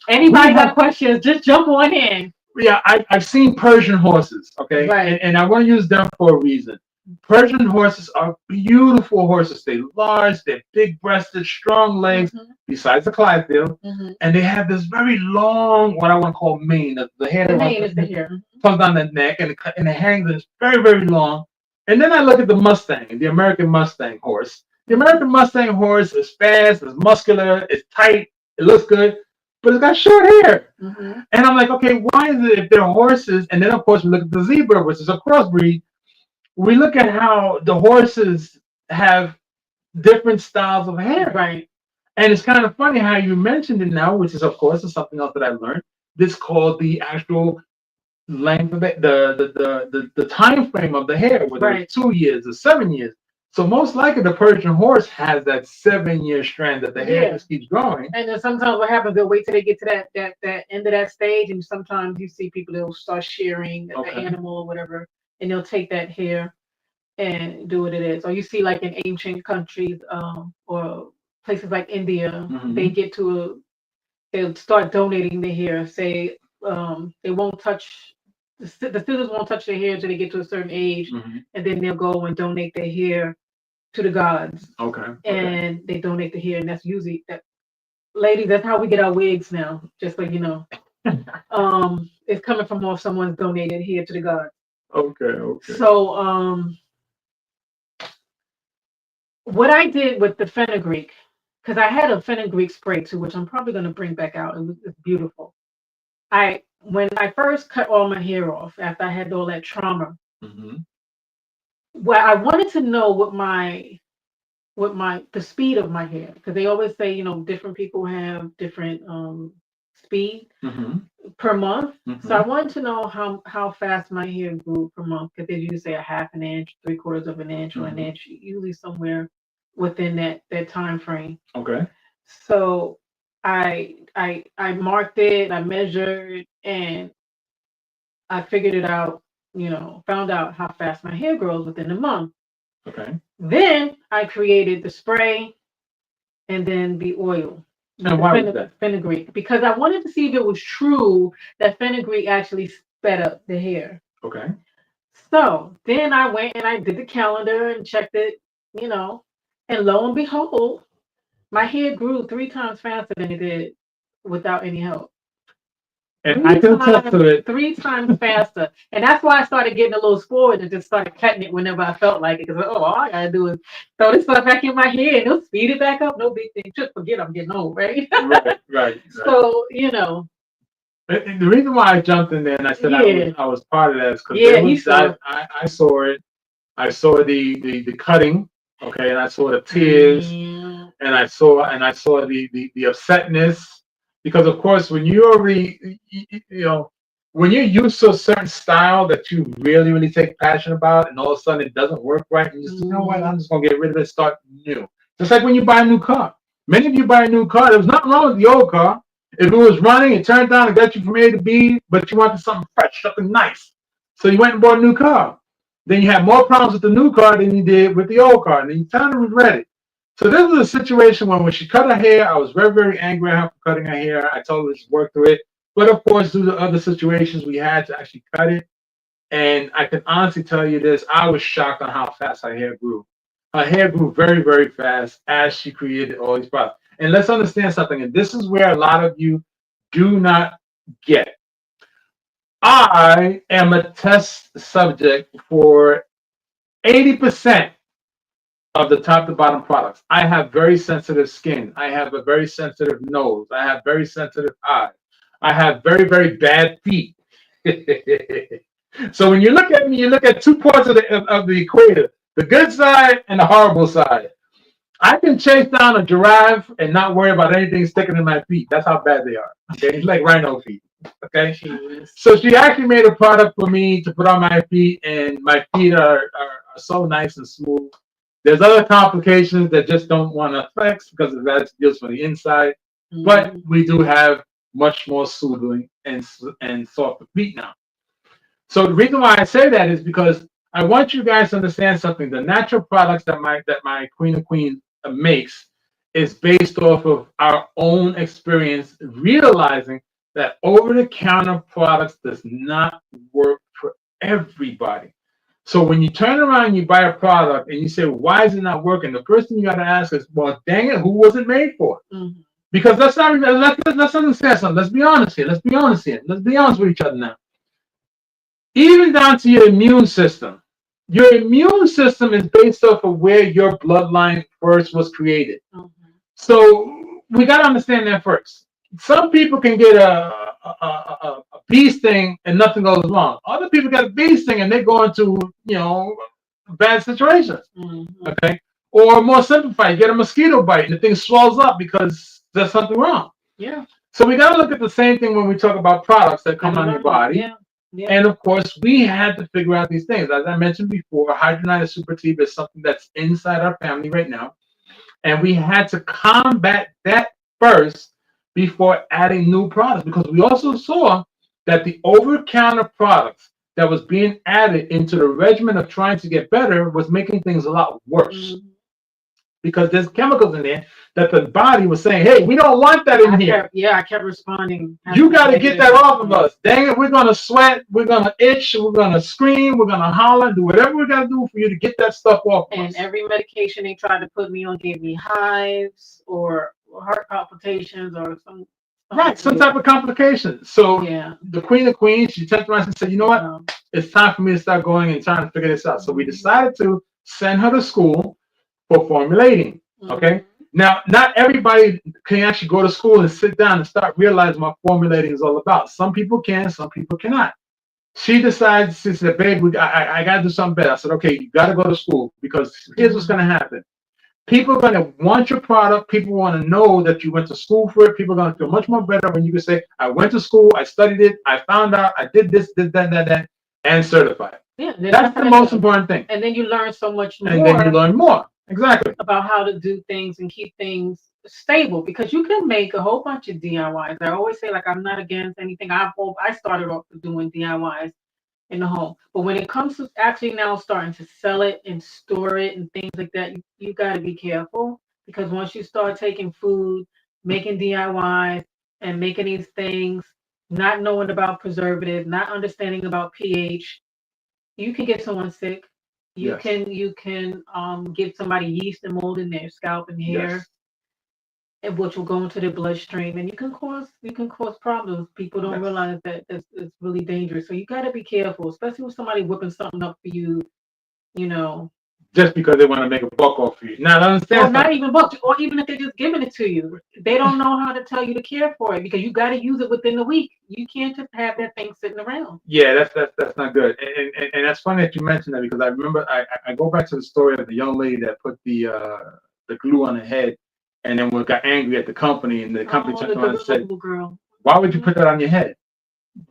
Anybody got questions? Just jump on in. Yeah, I've seen Persian horses, okay? Right. And I want to use them for a reason. Persian horses are beautiful horses. They're large, they're big-breasted, strong legs, besides the Clydesdale. And they have this very long, what I want to call mane. The hair The that mane is the hair. comes down the neck, and it hangs, and it's very, very long. And then I look at the Mustang, the American Mustang horse. The American Mustang horse is fast, it's muscular, it's tight, it looks good, but it's got short hair. And I'm like, okay, why is it if they're horses? And then, of course, we look at the zebra, which is a crossbreed. We look at how the horses have different styles of hair. Right. And it's kind of funny how you mentioned it now, which is, of course, is something else that I learned. This called the actual length of the time frame of the hair, whether it's 2 years or 7 years. So most likely the Persian horse has that 7 year strand that the hair just keeps growing. And then sometimes what happens, they'll wait till they get to that end of that stage, and sometimes you see people, they'll start shearing the animal or whatever, and they'll take that hair and do what it is. Or you see like in ancient countries, or places like India, they'll start donating the hair. Say they won't touch the students won't touch their hair until they get to a certain age, and then they'll go and donate their hair to the gods. Okay. And they donate the hair, and that's usually that. Ladies, that's how we get our wigs now. Just so you know, it's coming from someone's donated hair to the gods. Okay. So what I did with the fenugreek, because I had a fenugreek spray too, which I'm probably going to bring back out. It's beautiful. When I first cut all my hair off after I had all that trauma, well, I wanted to know the speed of my hair, because they always say, different people have different speed per month. So I wanted to know how fast my hair grew per month, because they usually say a half an inch, 3/4 of an inch, or an inch, usually somewhere within that time frame. Okay. So I marked it, I measured, and I figured it out, found out how fast my hair grows within a month. Okay. Then I created the spray and then the oil. And why was that? Fenugreek, because I wanted to see if it was true that fenugreek actually sped up the hair. Okay. So then I went and I did the calendar and checked it, and lo and behold, my hair grew 3 times faster than it did without any help. And I can attest to it. 3 times faster. And that's why I started getting a little spoiled and just started cutting it whenever I felt like it. Because, all I got to do is throw this stuff back in my hair and it'll speed it back up. No big thing. Just forget I'm getting old, right? Right. So, And the reason why I jumped in there and I said I was part of that is because I saw it. I saw the cutting, okay, and I saw the tears, and I saw the upsetness, because of course when you already when you're used to a certain style that you really really take passion about, and all of a sudden it doesn't work right, and you just, you know what, I'm just gonna get rid of it, start new. Just like when you buy a new car. Many of you buy a new car. There was nothing wrong with the old car. If it was running, it turned down and got you from A to B, but you wanted something fresh, something nice. So you went and bought a new car. Then you had more problems with the new car than you did with the old car, and then you kind of regret it. So this was a situation when she cut her hair, I was very, very angry at her for cutting her hair. I told her to work through it. But of course, due to other situations, we had to actually cut it. And I can honestly tell you this, I was shocked on how fast her hair grew. Her hair grew very, very fast as she created all these products. And let's understand something, and this is where a lot of you do not get. I am a test subject for 80% of the top to bottom products. I have very sensitive skin. I have a very sensitive nose. I have very sensitive eyes. I have very, very bad feet. So when you look at me, you look at two parts of the equator, the good side and the horrible side. I can chase down a giraffe and not worry about anything sticking in my feet. That's how bad they are. Okay, it's like rhino feet. Okay, so she actually made a product for me to put on my feet, and my feet are so nice and smooth. There's other complications that just don't want to flex because that's just from the inside, but we do have much more soothing and softer feet now. So the reason why I say that is because I want you guys to understand something. The natural products that my Queen of Queens makes is based off of our own experience, realizing that over-the-counter products does not work for everybody. So when you turn around and you buy a product and you say, why is it not working? The first thing you got to ask is, well, dang it, who was it made for? Because let's understand something. Let's be honest here. Let's be honest here. Let's be honest with each other now. Even down to your immune system. Your immune system is based off of where your bloodline first was created. So we got to understand that first. Some people can get a bee sting and nothing goes wrong. Other people get a bee sting and they go into bad situations. Okay, or more simplified, you get a mosquito bite and the thing swells up because there's something wrong. Yeah. So we got to look at the same thing when we talk about products that come on your body. Yeah. Yeah. And of course, we had to figure out these things. As I mentioned before, hydrogenated super tea is something that's inside our family right now. And we had to combat that first before adding new products, because we also saw that the over-counter products that was being added into the regimen of trying to get better was making things a lot worse. Because there's chemicals in there that the body was saying, hey, we don't want that in here. I kept responding. You got to get that off of us. Dang it, we're going to sweat, we're going to itch, we're going to scream, we're going to holler, do whatever we got to do for you to get that stuff off of us. And every medication they tried to put me on gave me hives or heart palpitations or some type of complication. So the Queen of Queens, she turned around and said, you know what? It's time for me to start going and trying to figure this out. So we decided to send her to school for formulating. Okay. Now, not everybody can actually go to school and sit down and start realizing what formulating is all about. Some people can, some people cannot. She decides, she said, babe, I got to do something better. I said, okay, you got to go to school, because here's what's going to happen. People are going to want your product. People want to know that you went to school for it. People are going to feel much more better when you can say, I went to school, I studied it, I found out, I did this, did that, and certified. Yeah, that's the most important thing. And then you learn so much more. And then you learn more. Exactly. About how to do things and keep things stable, because you can make a whole bunch of DIYs. I always say, like, I'm not against anything. I started off doing DIYs in the home, but when it comes to actually now starting to sell it and store it and things like that, you got to be careful, because once you start taking food, making DIYs and making these things, not knowing about preservative, not understanding about pH, you can get someone sick. You can give somebody yeast and mold in their scalp and hair, and which will go into their bloodstream, and you can cause problems. People don't realize that it's really dangerous. So you got to be careful, especially with somebody whipping something up for you, just because they want to make a buck off you. Now, I Or understand not something. even books, or even if they're just giving it to you, they don't know how to tell you to care for it because you got to use it within the week. You can't just have that thing sitting around. Yeah, that's not good. And that's funny that you mentioned that because I remember I go back to the story of the young lady that put the glue on her head and then got angry at the company and the company Oh, turned the around and said, little girl. "Why would you Mhm. put that on your head?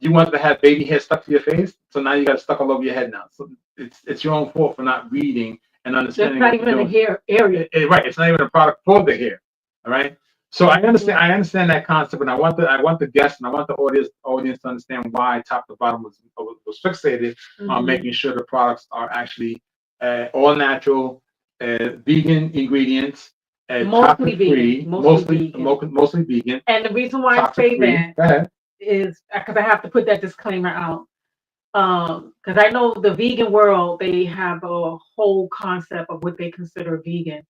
You wanted to have baby hair stuck to your face, so now you got it stuck all over your head now. So it's your own fault for not reading and That's understanding not what you're even the doing. hair area. Right, it's not even a product for the hair. All right. So Mhm. I understand that concept, and I want the guests and I want the audience to understand why top to bottom was fixated on Mhm. making sure the products are actually all natural, vegan ingredients, Mostly toxic vegan. free, Mostly vegan. mostly vegan, And the reason why I toxic say free. that Go ahead. is because I have to put that disclaimer out. Because I know the vegan world, they have a whole concept of what they consider vegan.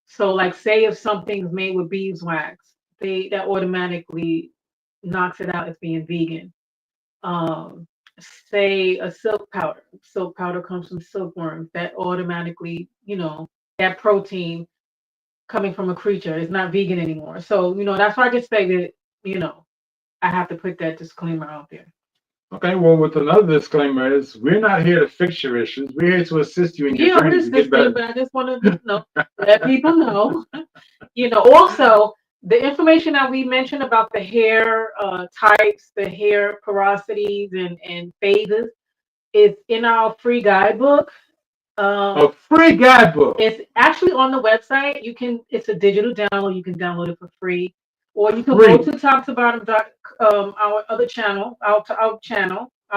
So, like, say if something's made with beeswax, they that automatically knocks it out as being vegan. Um, say a silk powder. Silk powder comes from silkworms. That automatically, that protein coming from a creature is not vegan anymore. So, that's why I just say that, you know, I have to put that disclaimer out there. Okay, well, with another disclaimer is we're not here to fix your issues. We're here to assist you in your Yeah, journey we're to get assisting, better. but I just want to, let people know. Also the information that we mentioned about the hair types, the hair porosities and phases is in our free guidebook. A free guidebook. It's actually on the website. It's a digital download. You can download it for free, or you can go Free. to top to bottom our other channel, our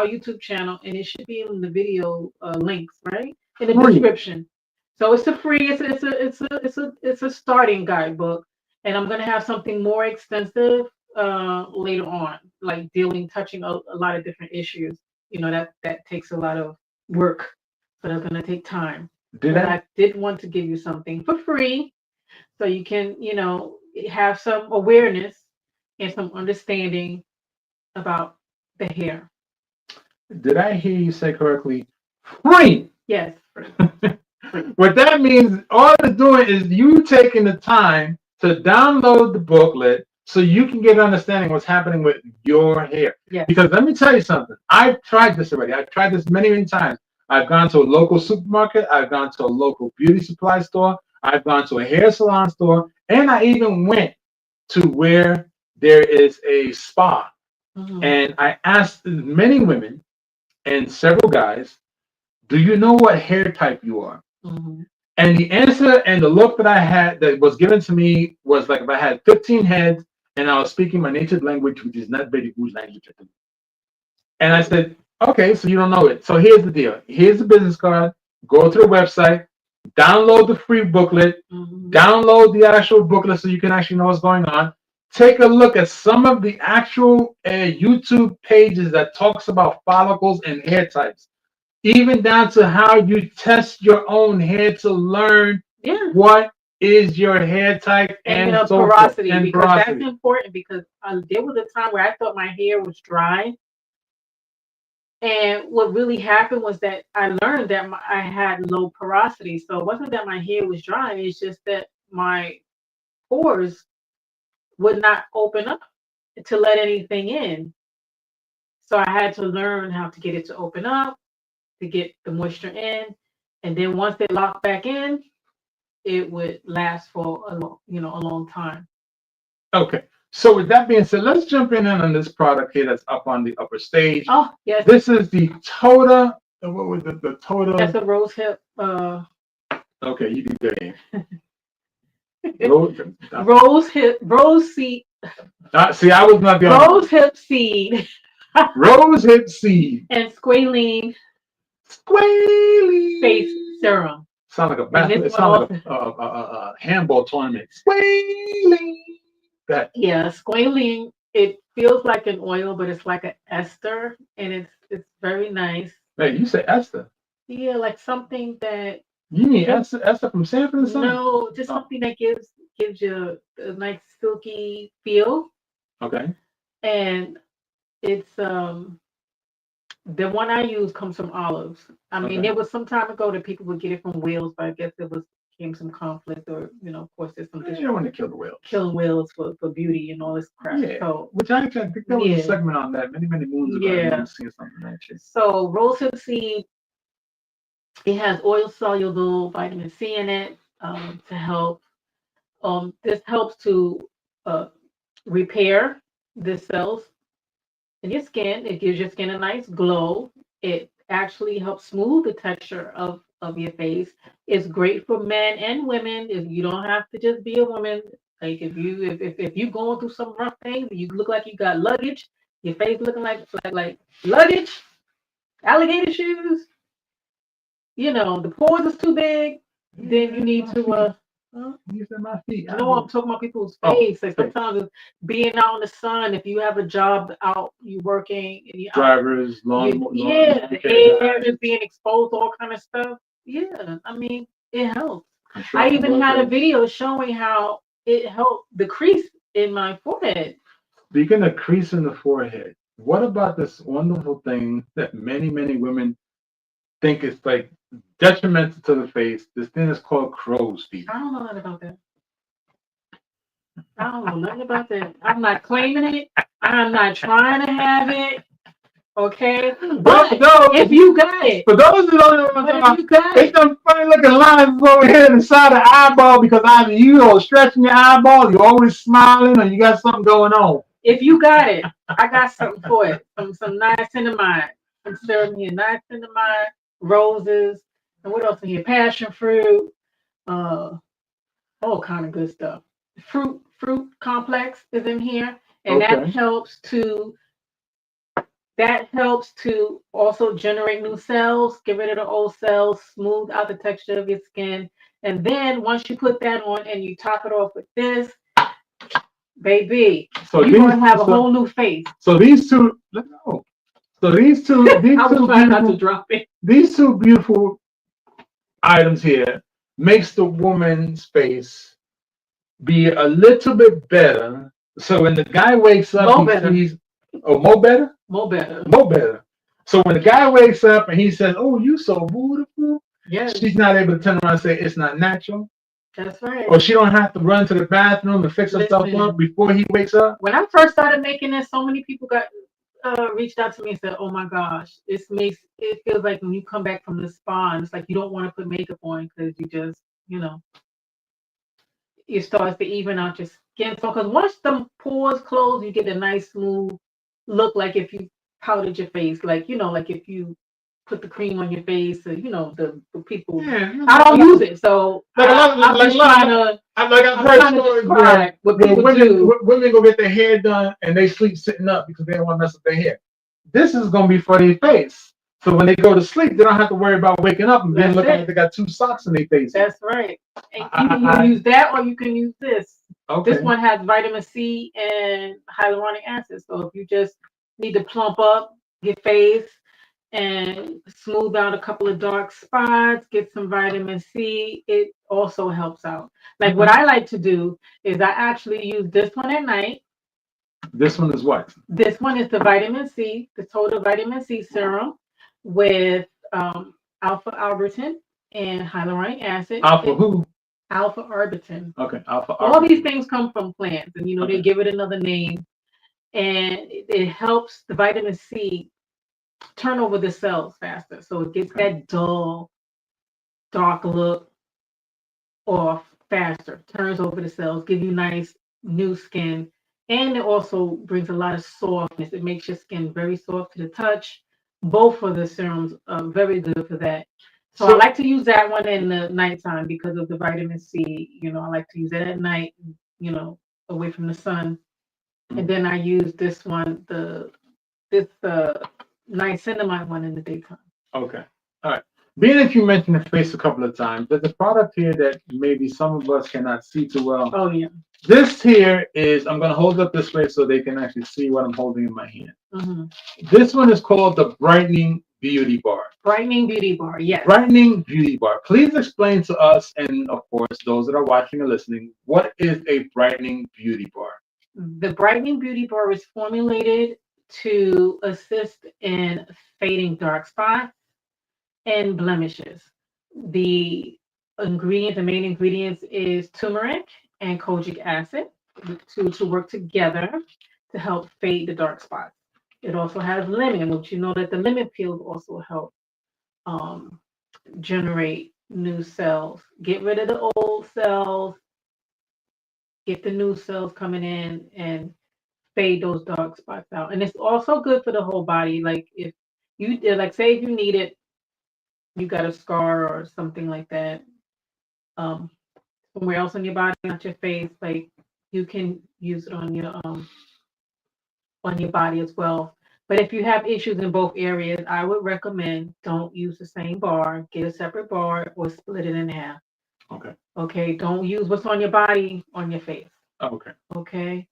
YouTube channel, and it should be in the video links, right, in the Free. description. So it's a free. It's a starting guidebook, and I'm gonna have something more extensive later on, like touching a lot of different issues. That takes a lot of work, so that's gonna take time. Did But I? I did want to give you something for free so you can, have some awareness and some understanding about the hair. Did I hear you say correctly? Free. Yes, free. Free. What that means, all it's doing is you taking the time to download the booklet so you can get an understanding what's happening with your hair. Yes. Because let me tell you something. I've tried this already. I've tried this many, many times. I've gone to a local supermarket. I've gone to a local beauty supply store. I've gone to a hair salon store. And I even went to where there is a spa. Mhm. And I asked many women and several guys, do you know what hair type you are? Mhm. And the answer and the look that I had that was given to me was like if I had 15 heads and I was speaking my native language, which is not very good language. And I said, okay, so you don't know it. So here's the deal. Here's the business card. Go to the website, download the free booklet, Mhm. download the actual booklet so you can actually know what's going on. Take a look at some of the actual YouTube pages that talks about follicles and hair types, even down to how you test your own hair to learn Yeah. what is your hair type And and so forth, porosity, and because that's porosity. important. Because there was a time where I thought my hair was dry, and what really happened was that I learned that I had low porosity. So it wasn't that my hair was dry; it's just that my pores would not open up to let anything in. So I had to learn how to get it to open up, to get the moisture in, and then once it locked back in, it would last for a long time. Okay. So with that being said, let's jump in on this product here that's up on the upper stage. Oh yes, This is the Toda. What was it? The Toda. that's a rose hip. Okay, you can go in. Rose, Rose seed, see, I was not the only one. rose hip seed, Rose hip seed. and squalene Squalene. face serum. Sound like a And basketball. this It one sounds like also, a handball tournament. Squalene. That. yeah, squalene. It feels like an oil, but it's like an ester, and it's very nice. Hey, you say Esther. Yeah, like something that You mean gives Esther from Sanford or something? no, just Oh, something that gives you a nice silky feel, okay. and it's The one I use comes from olives. I mean, Okay. there was some time ago that people would get it from whales, but I guess there was came some conflict, or of course, there's some You don't want to kill the whales. killing whales for beauty and all this crap. Yeah. So Which I think there was a yeah, segment on that many moons ago. I yeah. remember seeing something like that. So rosehip seed, it has oil soluble vitamin C in it to help. This helps to uh, repair the cells in your skin. It gives your skin a nice glow. It actually helps smooth the texture of your face. It's great for men and women. If you don't have to just be a woman. Like if you going through some rough things, you look like you got luggage, your face looking like luggage, alligator shoes. The pores is too big. Then you need to These are my feet. I know I'm talking about people's face. Like sometimes it's being out in the sun, if you have a job out, you working, and you drivers, the air is being exposed, all kind of stuff. Yeah, I mean, it helps. I even had a video showing how it helped the crease in my forehead. Speaking of crease in the forehead, what about this wonderful thing that many women think is like detrimental to the face? This thing is called crow's feet. I don't know nothing about that. I don't know nothing about that. I'm not claiming it. I'm not trying to have it. Okay, but if you got it, for those who don't know what I'm talking about, it's some funny looking lines over here inside the eyeball because either you are stretching your eyeball, you're always smiling, or you got something going on. If you got it, I got something for it. Some niacinamide, some serum here, niacinamide, roses, and what else in here? Passion fruit, all kind of good stuff. Fruit complex is in here, and that helps to also generate new cells, get rid of the old cells, smooth out the texture of your skin. And then once you put that on and you top it off with this, baby, you're going to have a whole new face. So these two, let's go. So these two, I was trying not to drop it. These two beautiful items here makes the woman's face be a little bit better. So when the guy wakes up, he sees, more better? More better. More better. So when the guy wakes up and he says, "Oh, you so beautiful," yes, she's not able to turn around and say it's not natural. That's right. Or she don't have to run to the bathroom and fix herself up before he wakes up. When I first started making this, so many people got reached out to me and said, "Oh my gosh, it feels like when you come back from the spa, and it's like you don't want to put makeup on because you just, it starts to even out your skin." So, because once the pores close, you get a nice smooth look, like if you powdered your face, like if you put the cream on your face, the people. Yeah, I don't use it, so I'm trying to what people do. Women go get their hair done and they sleep sitting up because they don't want to mess up their hair. This is gonna be for their face. So when they go to sleep, they don't have to worry about waking up and then looking like they got two socks in their face. That's right. And you can use that, or you can use this. Okay. This one has vitamin C and hyaluronic acid. So if you just need to plump up your face and smooth out a couple of dark spots, get some vitamin C, it also helps out. Like what I like to do is I actually use this one at night. This one is what? This one is the vitamin C, the total vitamin C serum with alpha arbutin and hyaluronic acid. Alpha who? Alpha arbutin. Okay, alpha arbutin. All these things come from plants, and they give it another name, and it helps the vitamin C turn over the cells faster, so it gets that dull, dark look off faster. Turns over the cells, give you nice new skin, and it also brings a lot of softness. It makes your skin very soft to the touch. Both of the serums are very good for that. So I like to use that one in the nighttime because of the vitamin C. I like to use it at night, away from the sun. And then I use this one, this niacinamide one in the daytime. Okay. All right. Being that you mentioned the face a couple of times, there's a product here that maybe some of us cannot see too well. Oh, yeah. This here is, I'm going to hold up this way so they can actually see what I'm holding in my hand. Mm-hmm. This one is called the Brightening Beauty Bar. Brightening Beauty Bar, yes. Brightening Beauty Bar. Please explain to us, and of course, those that are watching or listening, what is a Brightening Beauty Bar? The Brightening Beauty Bar is formulated to assist in fading dark spots and blemishes. The the main ingredients is turmeric and kojic acid to work together to help fade the dark spots. It also has lemon, which you know that the lemon peels also help um, generate new cells. Get rid of the old cells, get the new cells coming in, and fade those dark spots out. And it's also good for the whole body. Like if you like, say if you need it, you got a scar or something like that, um, somewhere else on your body, not your face, like you can use it on your body as well. But if you have issues in both areas, I would recommend don't use the same bar. Get a separate bar or split it in half. Okay. Okay. Don't use what's on your body on your face. Okay. Okay.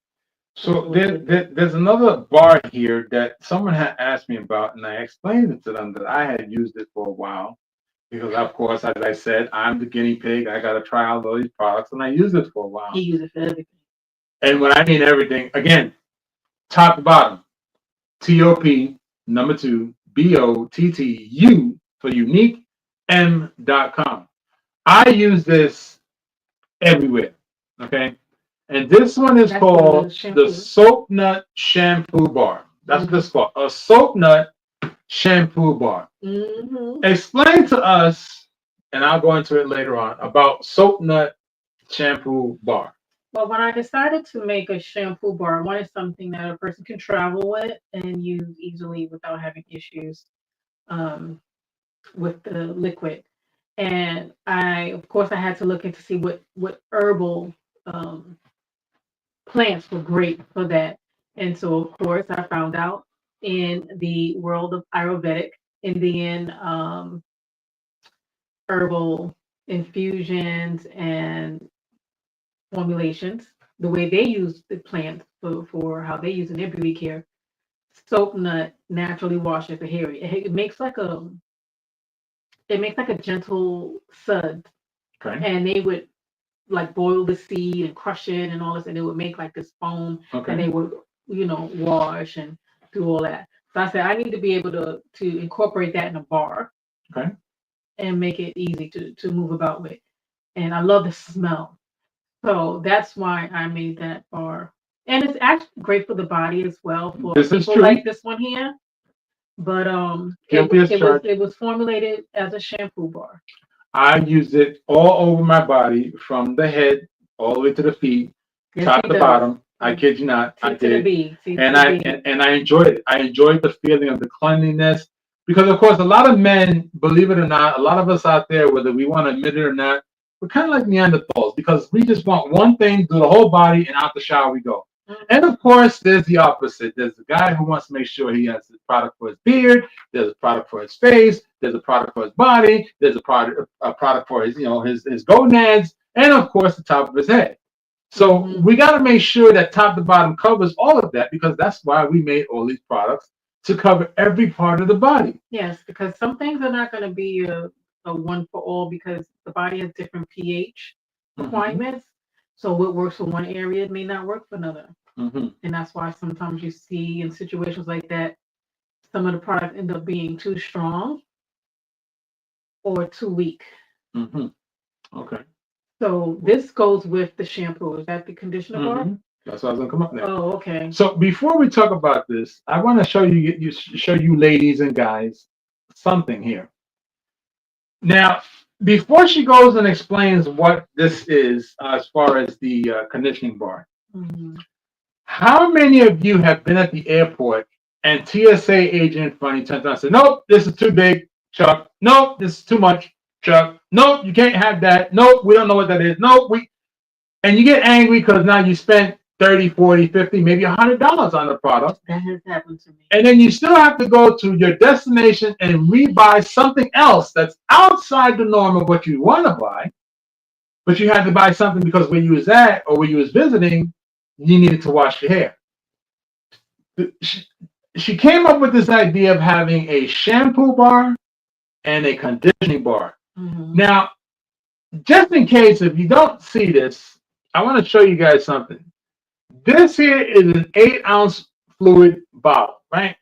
So there's another bar here that someone had asked me about, and I explained it to them that I had used it for a while because, of course, as I said, I'm the guinea pig. I got to try out all these products, and I used it for a while. You use it for everything. And when I mean everything, again, top to bottom, TOP number 2 BOTTU for unique M.com. I use this everywhere. Okay. And this one is called the Soap Nut Shampoo Bar. That's what this is called. A Soap Nut Shampoo Bar. Explain to us, and I'll go into it later on, about Soap Nut Shampoo Bar. Well, when I decided to make a shampoo bar, I wanted something that a person can travel with and use easily without having issues with the liquid. And of course, I had to look into see what herbal plants were great for that. And so, of course, I found out in the world of Ayurvedic, Indian herbal infusions and formulations, the way they use the plants for how they use in their beauty care. Soap nut naturally washes the hair. It makes like a gentle suds, Okay. and they would like boil the seed and crush it and all this, and it would make like this foam, and they would wash and do all that. So I said I need to be able to incorporate that in a bar, okay, and make it easy to move about with. And I love the smell, so that's why I made that bar. And it's actually great for the body as well for people like this one here. But it was formulated as a shampoo bar. I use it all over my body, from the head all the way to the feet, top to bottom. I kid you not, I did. And I enjoyed it. I enjoyed the feeling of the cleanliness because, of course, a lot of men, believe it or not, a lot of us out there, whether we want to admit it or not, we're kind of like Neanderthals because we just want one thing, do the whole body, and out the shower we go. And of course, there's the opposite. There's the guy who wants to make sure he has a product for his beard. There's a product for his face. There's a product for his body. There's a product for his his gonads, and of course the top of his head. So we got to make sure that top to bottom covers all of that because that's why we made all these products to cover every part of the body. Yes, because some things are not going to be a one for all because the body has different pH requirements. So what works for one area may not work for another. And that's why sometimes you see in situations like that, some of the products end up being too strong or too weak. Okay. So this goes with the shampoo. Is that the conditioner bar? That's what I was gonna come up next. Oh, okay. So before we talk about this, I want to show you ladies and guys something here. Now, before she goes and explains what this is as far as the conditioning bar, how many of you have been at the airport and TSA agent in front of you turns around and says, "Nope, this is too big, Chuck. Nope, this is too much, Chuck. Nope, you can't have that. Nope, we don't know what that is. Nope, and you get angry because now you spent 30, 40, 50, maybe $100 on the product. That has happened to me. And then you still have to go to your destination and rebuy something else that's outside the norm of what you want to buy. But you had to buy something because where you was at or where you was visiting, you needed to wash your hair. She came up with this idea of having a shampoo bar and a conditioning bar. Now, just in case if you don't see this, I want to show you guys something. This here is an 8-ounce fluid bottle, right?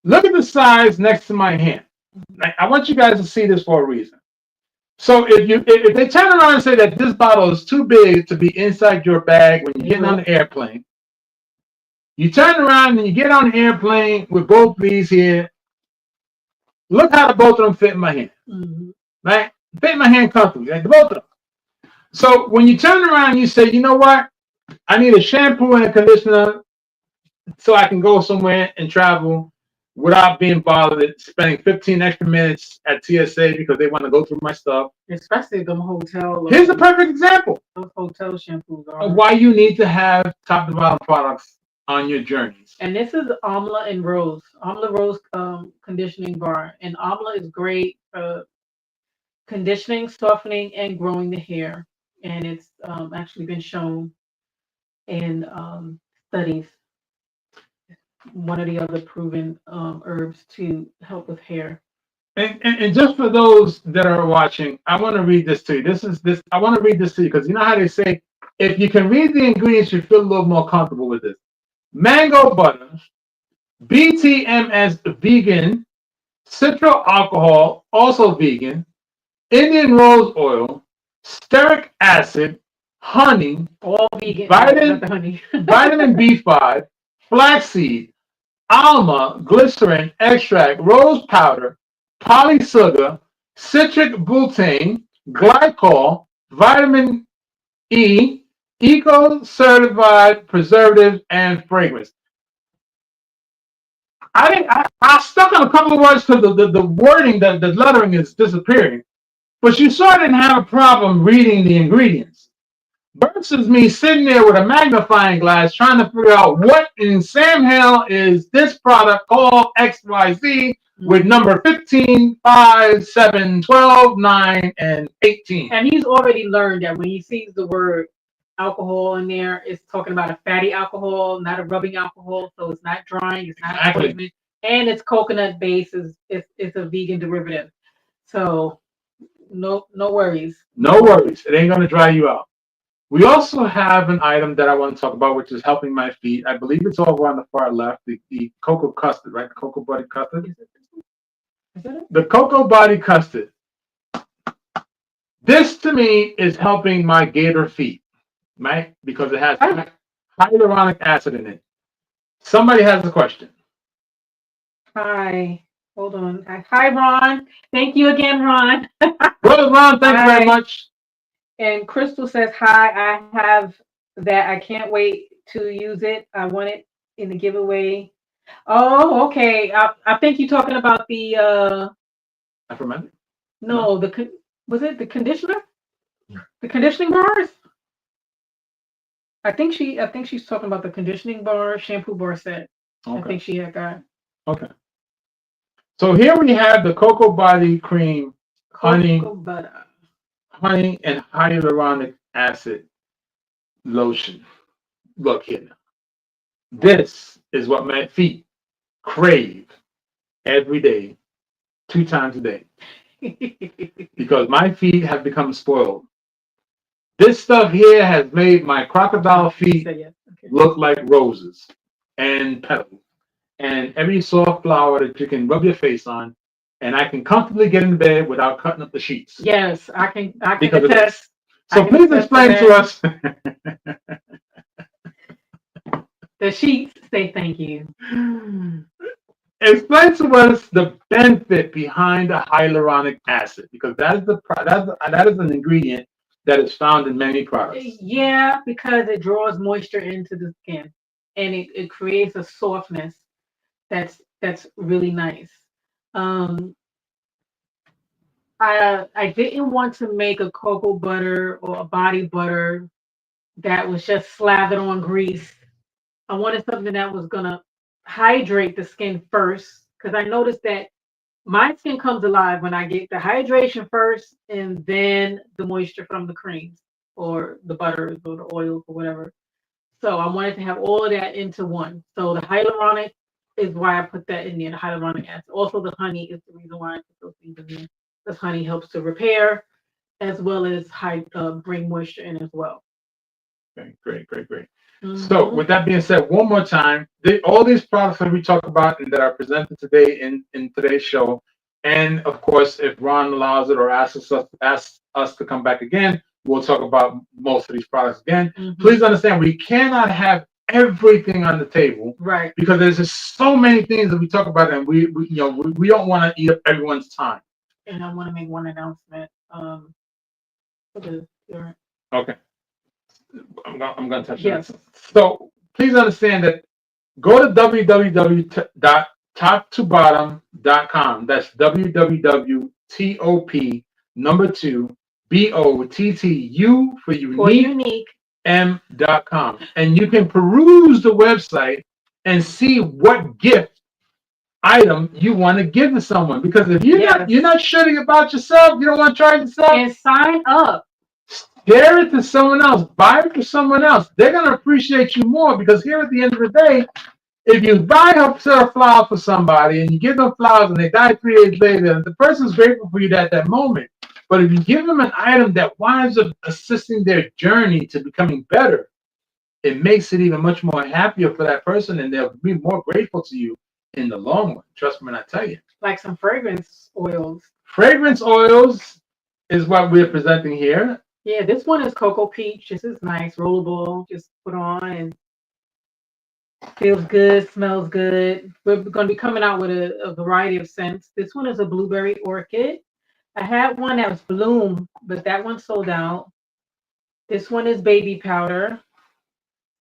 Look at the size next to my hand. I want you guys to see this for a reason. So if they turn around and say that this bottle is too big to be inside your bag when you're getting on the airplane, you turn around and you get on the airplane with both these here. Look how the both of them fit in my hand, right? Fit in my hand comfortably, like the both of them. So when you turn around and you say, you know what? I need a shampoo and a conditioner so I can go somewhere and travel without being bothered, spending 15 extra minutes at TSA because they want to go through my stuff. Especially them hotel. Here's a perfect example Those hotel shampoos of why you need to have top to bottom products on your journeys. And this is Amla and Rose. Amla Rose conditioning bar. And Amla is great for conditioning, softening, and growing the hair. And it's actually been shown in studies. One of the other proven herbs to help with hair. And just for those that are watching, I want to read this to you. This. I want to read this to you because you know how they say if you can read the ingredients, you feel a little more comfortable with this. Mango butter, BTMS vegan, citral alcohol, also vegan, Indian rose oil, stearic acid, honey, all vegan, vitamin B5, flaxseed, alma, glycerin, extract, rose powder, polysugar, citric butane, glycol, vitamin E, eco-certified preservatives, and fragrance. I stuck on a couple of words because the wording, the lettering is disappearing. But you sort of didn't have a problem reading the ingredients. Versus me sitting there with a magnifying glass trying to figure out what in Sam Hell is this product called XYZ with number 15, 5, 7, 12, 9, and 18. And he's already learned that when he sees the word alcohol in there, it's talking about a fatty alcohol, not a rubbing alcohol. So it's not drying, it's not poisoning, and it's coconut based. It's a vegan derivative. So no worries. No worries. It ain't gonna dry you out. We also have an item that I want to talk about, which is helping my feet. I believe it's over on the far left, the cocoa custard, right? The cocoa body custard. Is that it? The cocoa body custard. This to me is helping my gator feet, right? Because it has hyaluronic acid in it. Somebody has a question. Hi. Hold on. Hi, Ron. Thank you again, Ron. Brother Ron, thank you very much. And Crystal says, hi, I have that. I can't wait to use it. I want it in the giveaway. Oh, okay. I think you're talking about the Aphrodite? No, was it the conditioner? The conditioning bars? I think she's talking about the conditioning bar, shampoo bar set. Okay. I think she had got. Okay. So here we have the cocoa body cream, honey and hyaluronic acid lotion. Look here now. This is what my feet crave every day, 2 times a day. Because my feet have become spoiled. This stuff here has made my crocodile feet look like roses and petals. And every soft flower that you can rub your face on, and I can comfortably get into bed without cutting up the sheets. Yes, I can attest. So please explain to us. The sheets say thank you. Explain to us the benefit behind the hyaluronic acid, because that is an ingredient that is found in many products. Yeah, because it draws moisture into the skin, and it creates a softness that's really nice. I didn't want to make a cocoa butter or a body butter that was just slathered on grease. I wanted something that was gonna hydrate the skin first, because I noticed that my skin comes alive when I get the hydration first and then the moisture from the creams or the butters or the oils or whatever. So I wanted to have all of that into one. So the hyaluronic is why I put that in there, the hyaluronic acid. Also, the honey is the reason why I put those things in there. Because honey helps to repair as well as bring moisture in as well. Okay, great. So Mhm. with that being said, one more time, all these products that we talk about and that are presented today in today's show, and of course, if Ron allows it or asks us to come back again, we'll talk about most of these products again. Mhm. Please understand, we cannot have everything on the table Right. because there's just so many things that we talk about, and we don't want to eat up everyone's time. And I want to make one announcement. For the Okay, I'm gonna touch on yes. that. So please understand that go to www.top2bottom.com. That's www.top number two BOTTU for For unique unique. m.com, and you can peruse the website and see what gift item you want to give to someone. Because if you're not sure about yourself, you don't want to try it yourself, And sign up. share it to someone else, buy it for someone else. They're gonna appreciate you more because here at the end of the day, if you buy a set of flowers for somebody and you give them flowers and they die 3 days later, the person's grateful for you at that moment. But if you give them an item that winds up assisting their journey to becoming better, it makes it even much more happier for that person and they'll be more grateful to you in the long run. Trust me when I tell you. Like some fragrance oils. Fragrance oils is what we're presenting here. Yeah, this one is cocoa peach. This is nice, rollable. Just put on and feels good, smells good. We're going to be coming out with a variety of scents. This one is a blueberry orchid. I had one that was bloom, but that one sold out. This one is baby powder.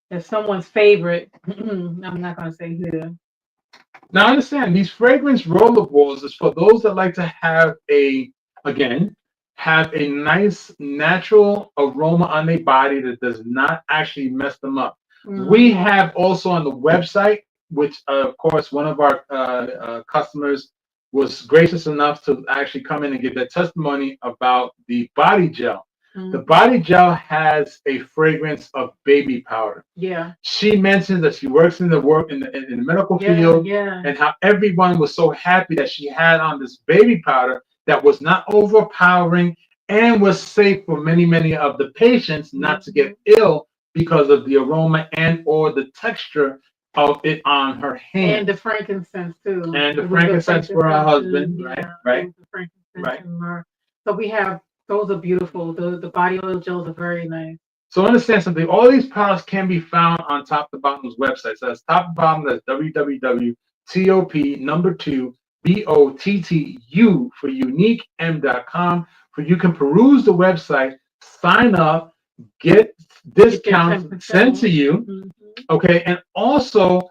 That's someone's favorite. I'm not going to say who. Now understand these fragrance rollerballs is for those that like to have again, have a nice natural aroma on their body that does not actually mess them up. We have also on the website, which of course one of our customers was gracious enough to actually come in and give their testimony about the body gel. The body gel has a fragrance of baby powder. Yeah. She mentioned that she works in the medical field, and how everyone was so happy that she had on this baby powder that was not overpowering and was safe for many of the patients not to get ill because of the aroma and or the texture of it on her hand. And the frankincense too. And the frankincense for her husband, too. right? The frankincense and myrrh. So we have those are beautiful. The body oil gels are very nice. So understand something. All these products can be found on Top to Bottom's website. So that's Top to Bottom. That's www.top number two BOTTU for unique m.com. For you can peruse the website, sign up, get discounts sent to you. Okay, and also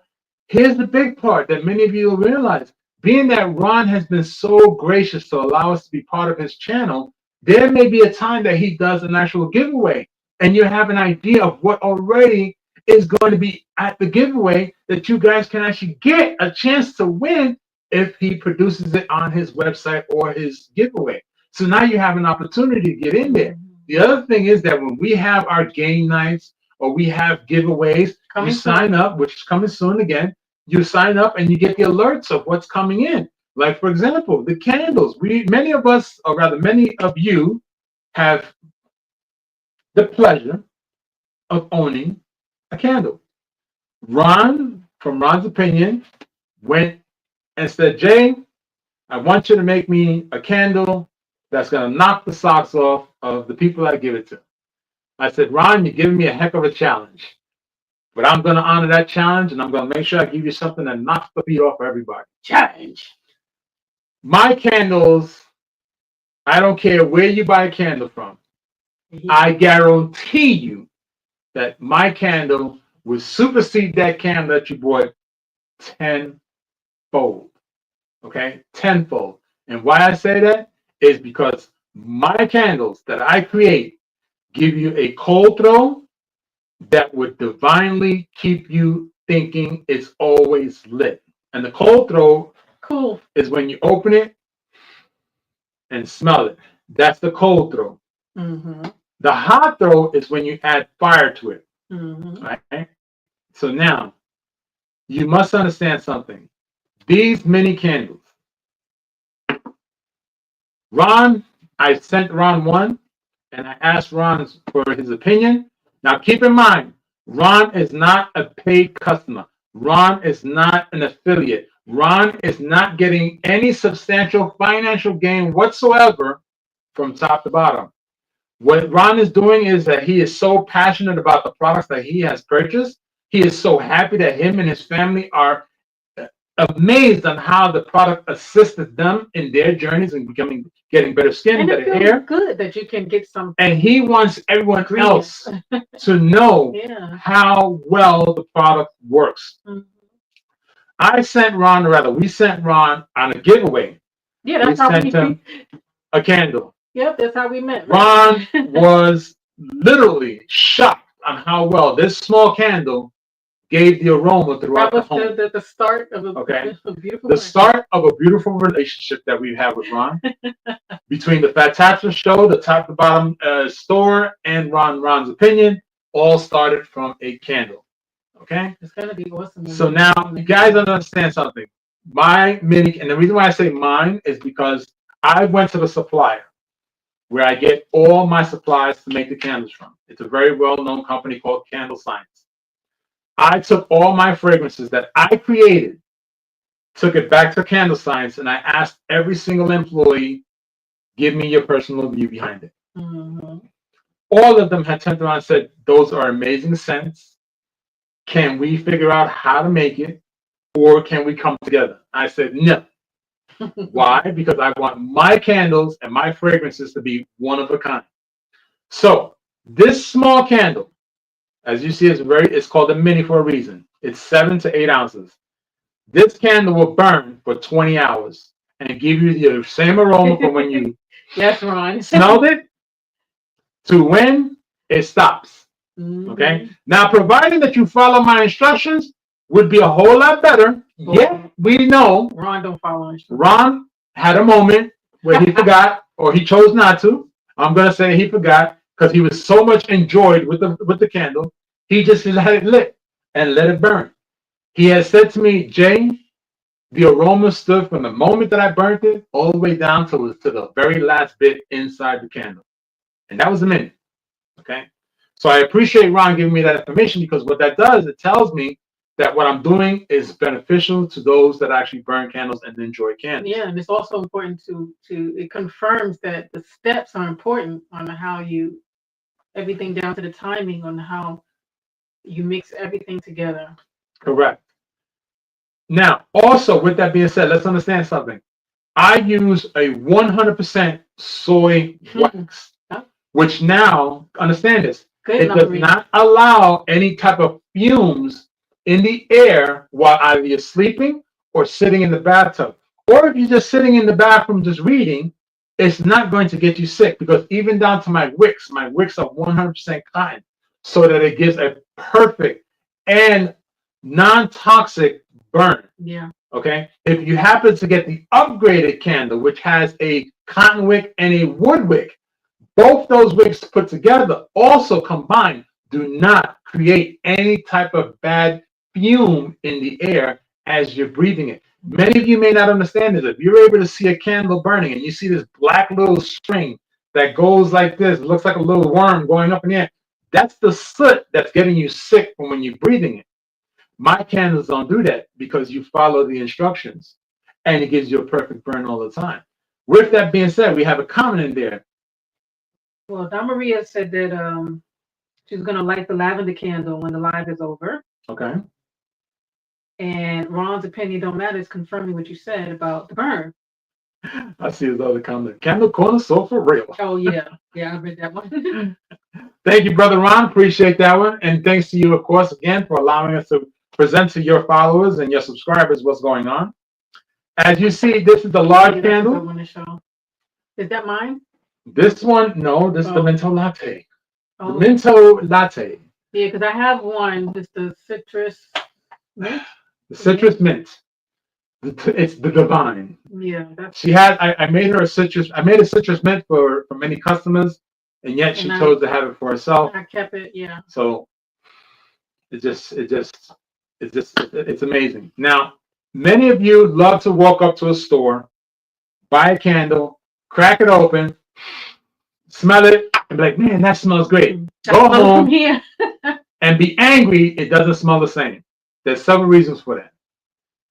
here's the big part that many of you will realize. Being that Ron has been so gracious to allow us to be part of his channel, there may be a time that he does an actual giveaway, and you have an idea of what already is going to be at the giveaway that you guys can actually get a chance to win if he produces it on his website or his giveaway. So now you have an opportunity to get in there. The other thing is that when we have our game nights or we have giveaways, you sign up, which is coming soon again. You sign up and you get the alerts of what's coming in. Like, for example, the candles. Many of us, or rather many of you, have the pleasure of owning a candle. Ron, from Ron's opinion, went and said, Jay, I want you to make me a candle that's going to knock the socks off of the people I give it to. I said, Ron, you're giving me a heck of a challenge. But I'm going to honor that challenge, and I'm going to make sure I give you something that knocks the feet off of everybody. Challenge. My candles, I don't care where you buy a candle from. I guarantee you that my candle will supersede that candle that you bought tenfold. Okay? Tenfold. And why I say that is because my candles that I create give you a cold throw that would divinely keep you thinking it's always lit. And the cold throw is when you open it and smell it. That's the cold throw. The hot throw is when you add fire to it. Right? So now, you must understand something. These mini candles. Ron, I sent Ron one, and I asked Ron for his opinion. Now keep in mind, Ron is not a paid customer. Ron is not an affiliate. Ron is not getting any substantial financial gain whatsoever from top to bottom. What Ron is doing is that he is so passionate about the products that he has purchased. He is so happy that him and his family are amazed on how the product assisted them in their journeys and getting better skin, And better it feels hair. good that you can get some. And he wants everyone ingredients. else to know Yeah. how well the product works. Mhm. We sent Ron on a giveaway. Yeah, that's We how sent him a candle. Yep, that's how we met. Ron was literally shocked on how well this small candle gave the aroma throughout the home. That was the start of a beautiful. The start of a beautiful relationship that we have with Ron. Between the Fantastic Show, the top to bottom store, and Ron's opinion, all started from a candle. Okay? It's gonna be awesome. So now you guys understand something. My mini, and the reason why I say mine is because I went to the supplier where I get all my supplies to make the candles from. It's a very well-known company called Candle Science. I took all my fragrances that I created, took it back to Candle Science, and I asked every single employee, give me your personal view behind it. Mm-hmm. All of them had turned around and said, those are amazing scents. Can we figure out how to make it, or can we come together? I said, no. Why? Because I want my candles and my fragrances to be one of a kind. So this small candle, as you see, it's called a mini for a reason. It's 7 to 8 ounces. This candle will burn for 20 hours and give you the same aroma from when you yes, Ron. smelled it to when it stops. Mm-hmm. Okay? Now, providing that you follow my instructions would be a whole lot better. Yeah, we know Ron don't follow instructions. Ron had a moment where he forgot or he chose not to. I'm going to say he forgot because he was so much enjoyed with the candle. He just let it lit and let it burn. He has said to me, Jay, the aroma stood from the moment that I burnt it all the way down to the very last bit inside the candle. And that was a minute. Okay? So I appreciate Ron giving me that information because what that does, it tells me that what I'm doing is beneficial to those that actually burn candles and enjoy candles. Yeah, and it's also important to it confirms that the steps are important on how you, everything down to the timing on how you mix everything together. Correct. Now, also with that being said, let's understand something. I use a 100% soy wax, which now, understand this, it does not allow any type of fumes in the air while either you're sleeping or sitting in the bathtub. Or if you're just sitting in the bathroom just reading, it's not going to get you sick because even down to my wicks are 100% cotton so that it gives a perfect and non-toxic burn. Yeah. Okay. If you happen to get the upgraded candle, which has a cotton wick and a wood wick, both those wicks put together, also combined, do not create any type of bad fume in the air as you're breathing it. Many of you may not understand this. If you're able to see a candle burning and you see this black little string that goes like this, looks like a little worm going up in the air, that's the soot that's getting you sick from when you're breathing it. My candles don't do that because you follow the instructions and it gives you a perfect burn all the time. With that being said, we have a comment in there. Well, Don Maria said that she's going to light the lavender candle when the live is over. Okay. And Ron's opinion don't matter is confirming what you said about the burn. I see his other comment. Candle corner so for real. Oh, yeah. Yeah, I read that one. Thank you, Brother Ron. Appreciate that one. And thanks to you, of course, again, for allowing us to present to your followers and your subscribers what's going on. As you see, this is the large candle. Is that mine? This one, no, this is the Minto Latte. Oh. The Minto Latte. Yeah, because I have one. It's the citrus mint. The citrus mint. It's the divine. Yeah, she had. I made her a citrus. I made a citrus mint for many customers, and yet she chose to have it for herself. I kept it. Yeah. So it's amazing. Now, many of you love to walk up to a store, buy a candle, crack it open, smell it, and be like, man, that smells great. Go home and be angry, it doesn't smell the same. There's several reasons for that.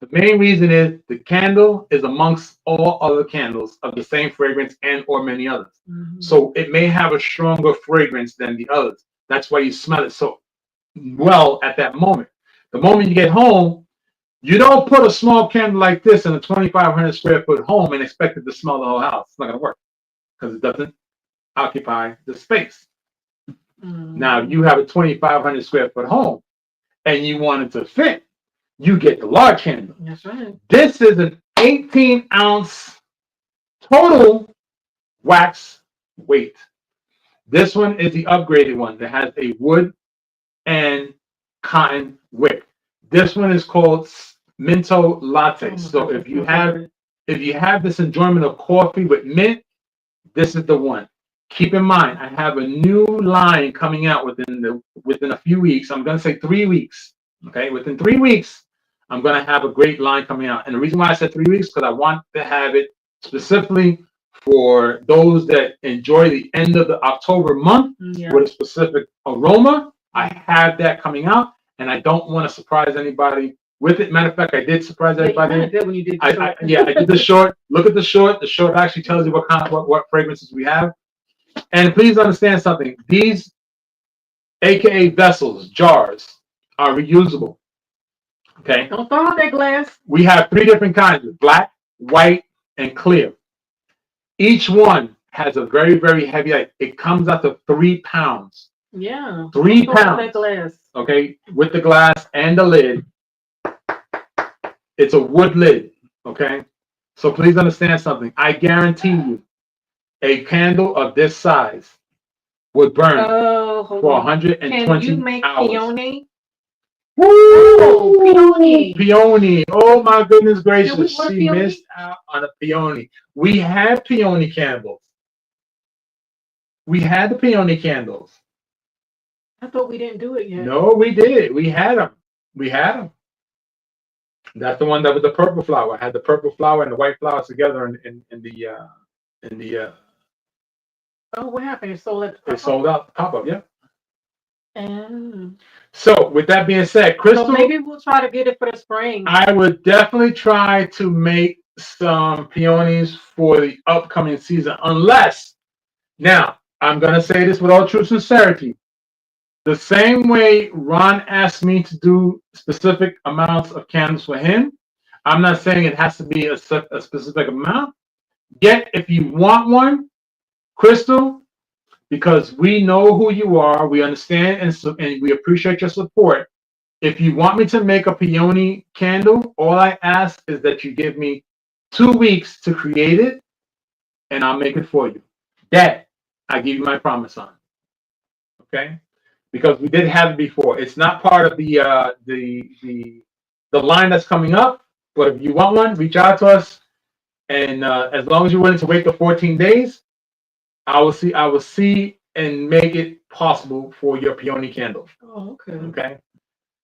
The main reason is the candle is amongst all other candles of the same fragrance and or many others. So it may have a stronger fragrance than the others. That's why you smell it so well at that moment. The moment you get home, you don't put a small candle like this in a 2,500 square foot home and expect it to smell the whole house. It's not going to work because it doesn't occupy the space. Now, you have a 2,500 square foot home and you want it to fit, you get the large candle. That's right. This is an 18-ounce total wax weight. This one is the upgraded one that has a wood and cotton wick. This one is called Minto Latte. So if you have this enjoyment of coffee with mint, this is the one. Keep in mind, I have a new line coming out within a few weeks. I'm going to say 3 weeks. Okay, within 3 weeks, I'm going to have a great line coming out. And the reason why I said 3 weeks because I want to have it specifically for those that enjoy the end of the October month with a specific aroma. I have that coming out, and I don't want to surprise anybody with it. Matter of fact, I did surprise everybody. You did when you did the short. I did the short. Look at the short. The short actually tells you what fragrances we have. And please understand something. These, aka vessels, jars, are reusable. Okay. Don't throw out that glass. We have 3 different kinds: black, white, and clear. Each one has a very, very heavy. It comes out to 3 pounds. Yeah. 3 pounds. That glass. Okay, with the glass and the lid. It's a wood lid. Okay, so please understand something. I guarantee you, a candle of this size would burn for 120 Can you make hours. peony? Woo! Peony. Peony. Oh my goodness gracious. She missed out on a peony. We had peony candles. We had the peony candles. I thought we didn't do it yet. No, we did. We had them. That's the one that was the purple flower. I had the purple flower and the white flowers together in the Oh, what happened? It sold It sold out the pop-up, yeah. And so with that being said, Crystal, so maybe we'll try to get it for the spring. I would definitely try to make some peonies for the upcoming season, unless now I'm gonna say this with all true sincerity. The same way Ron asked me to do specific amounts of candles for him, I'm not saying it has to be a specific amount. Yet, if you want one, Crystal, because we know who you are, we understand and we appreciate your support. If you want me to make a peony candle, all I ask is that you give me 2 weeks to create it, and I'll make it for you. That I give you my promise on. Okay? Because we did have it before. It's not part of the line that's coming up, but if you want one, reach out to us, and as long as you're willing to wait the 14 days, I will see and make it possible for your peony candle. Oh, okay. Okay.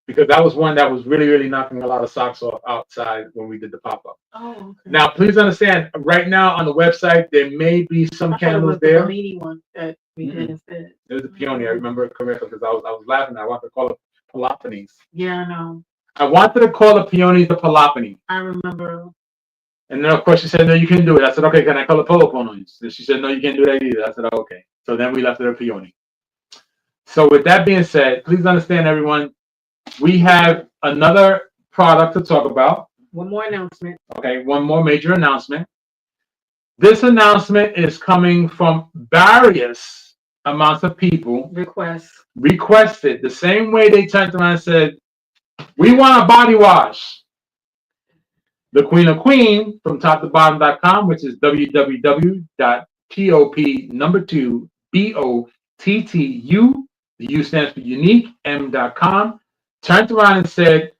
Because that was one that was really, really knocking a lot of socks off outside when we did the pop-up. Oh, okay. Now, please understand, right now on the website, there may be some candles there. The one that we did instead. It was a peony. I remember it correctly because I was laughing. I wanted to call it Palopines. Yeah, I know. I wanted to call the peony the Palopine. I remember. And then, of course, she said, no, you can do it. I said, okay, can I call it Paloponies? And she said, no, you can't do that either. I said, oh, okay. So then we left it a peony. So with that being said, please understand, everyone, we have another product to talk about. One more announcement. Okay, one more major announcement. This announcement is coming from various amounts of people. Requested the same way they turned around and said, we want a body wash. The Queen of Queen from toptobottom.com, which is www.top2bottu, the U stands for unique, m.com, turned around and said,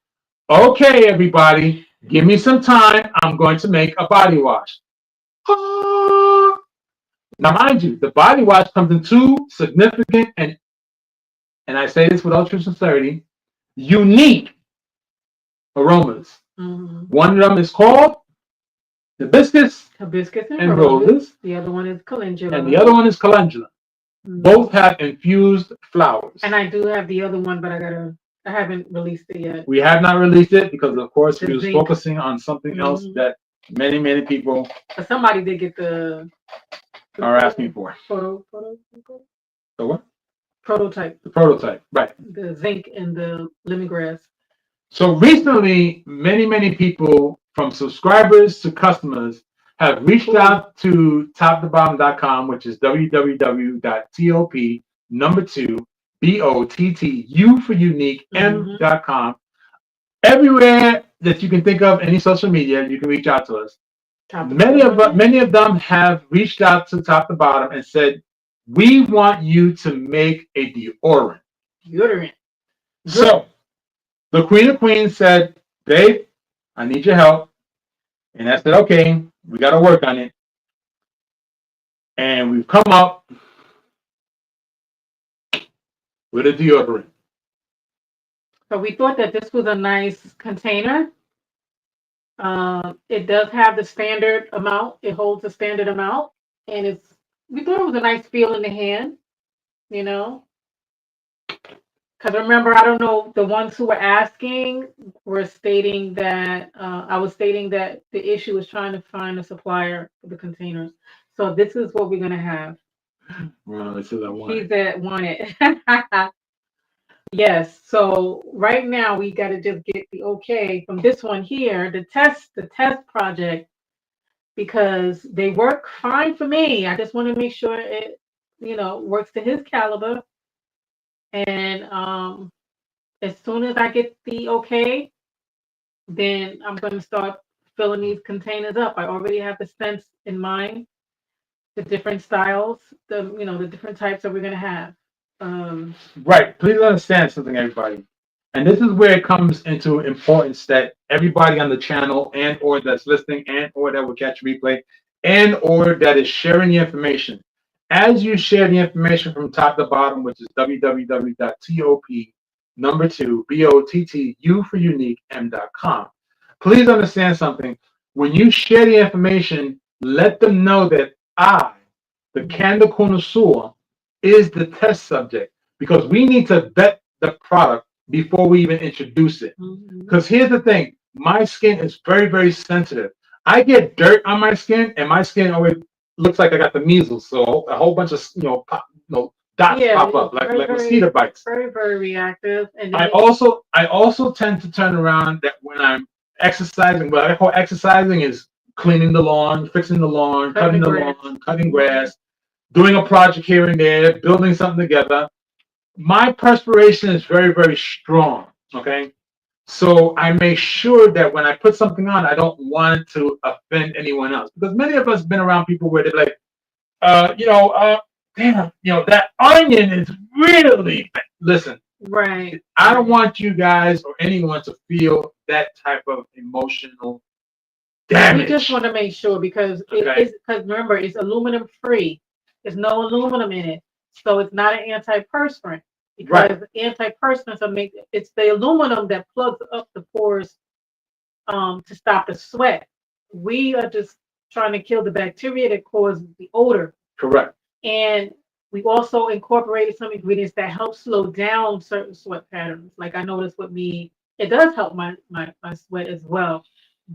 okay, everybody, give me some time. I'm going to make a body wash. Now, mind you, the body wash comes in 2 significant and I say this with all true sincerity, unique aromas. Mm-hmm. One of them is called hibiscus and roses. The other one is calendula. And the other one is calendula. Both have infused flowers. And I do have the other one, but I haven't released it yet. We have not released it because, of course, The we was zinc. focusing on something else that many people But somebody did get the are asking for. Photo. The what? Prototype. The prototype, right. The zinc and the lemongrass. So recently, many people, from subscribers to customers, have reached out to topthebottom.com, which is www.top number 2 BOTTU for unique M.com. Everywhere that you can think of, any social media, you can reach out to us. Many of them have reached out to Top the Bottom and said, "We want you to make a deodorant." So the Queen of Queens said, "Babe, I need your help." And I said, "Okay, we got to work on it." And we've come up with a deodorant. So we thought that this was a nice container. It does have the standard amount. It holds the standard amount. And we thought it was a nice feel in the hand, you know. Because remember, I don't know, the ones who were asking were stating that, I was stating that the issue is trying to find a supplier for the containers. So this is what we're going to have. Well, this is He's that wanted. Yes. So right now we got to just get the okay from this one here, the test project, because they work fine for me. I just want to make sure it, works to his caliber. And as soon as I get the okay, then I'm going to start filling these containers up. I already have the scents in mind, the different styles, the different types that we're going to have. Right. Please understand something, everybody. And this is where it comes into importance that everybody on the channel and or that's listening and or that will catch replay and or that is sharing the information. As you share the information from top to bottom, which is www.top number 2 BOTTU for unique M.com. Please understand something. When you share the information, let them know that I, the candle connoisseur, is the test subject, because we need to vet the product before we even introduce it. Because here's the thing, my skin is very, very sensitive. I get dirt on my skin, and my skin always looks like I got the measles. So a whole bunch of dots pop up like mosquito bites. Very, very reactive. And I also tend to turn around that when I'm exercising. What I call exercising is cleaning the lawn, fixing the lawn, cutting the lawn, cutting grass, doing a project here and there, building something together. My perspiration is very, very strong. Okay. So I make sure that when I put something on, I don't want it to offend anyone else. Because many of us have been around people where they're like, damn, that onion is really bad. Listen. Right. I don't want you guys or anyone to feel that type of emotional damage. We just want to make sure because remember, it's aluminum free. There's no aluminum in it. So it's not an antiperspirant. Because antiperspirants it's the aluminum that plugs up the pores to stop the sweat. We are just trying to kill the bacteria that cause the odor. Correct. And we also incorporated some ingredients that help slow down certain sweat patterns. Like I noticed with me, it does help my sweat as well.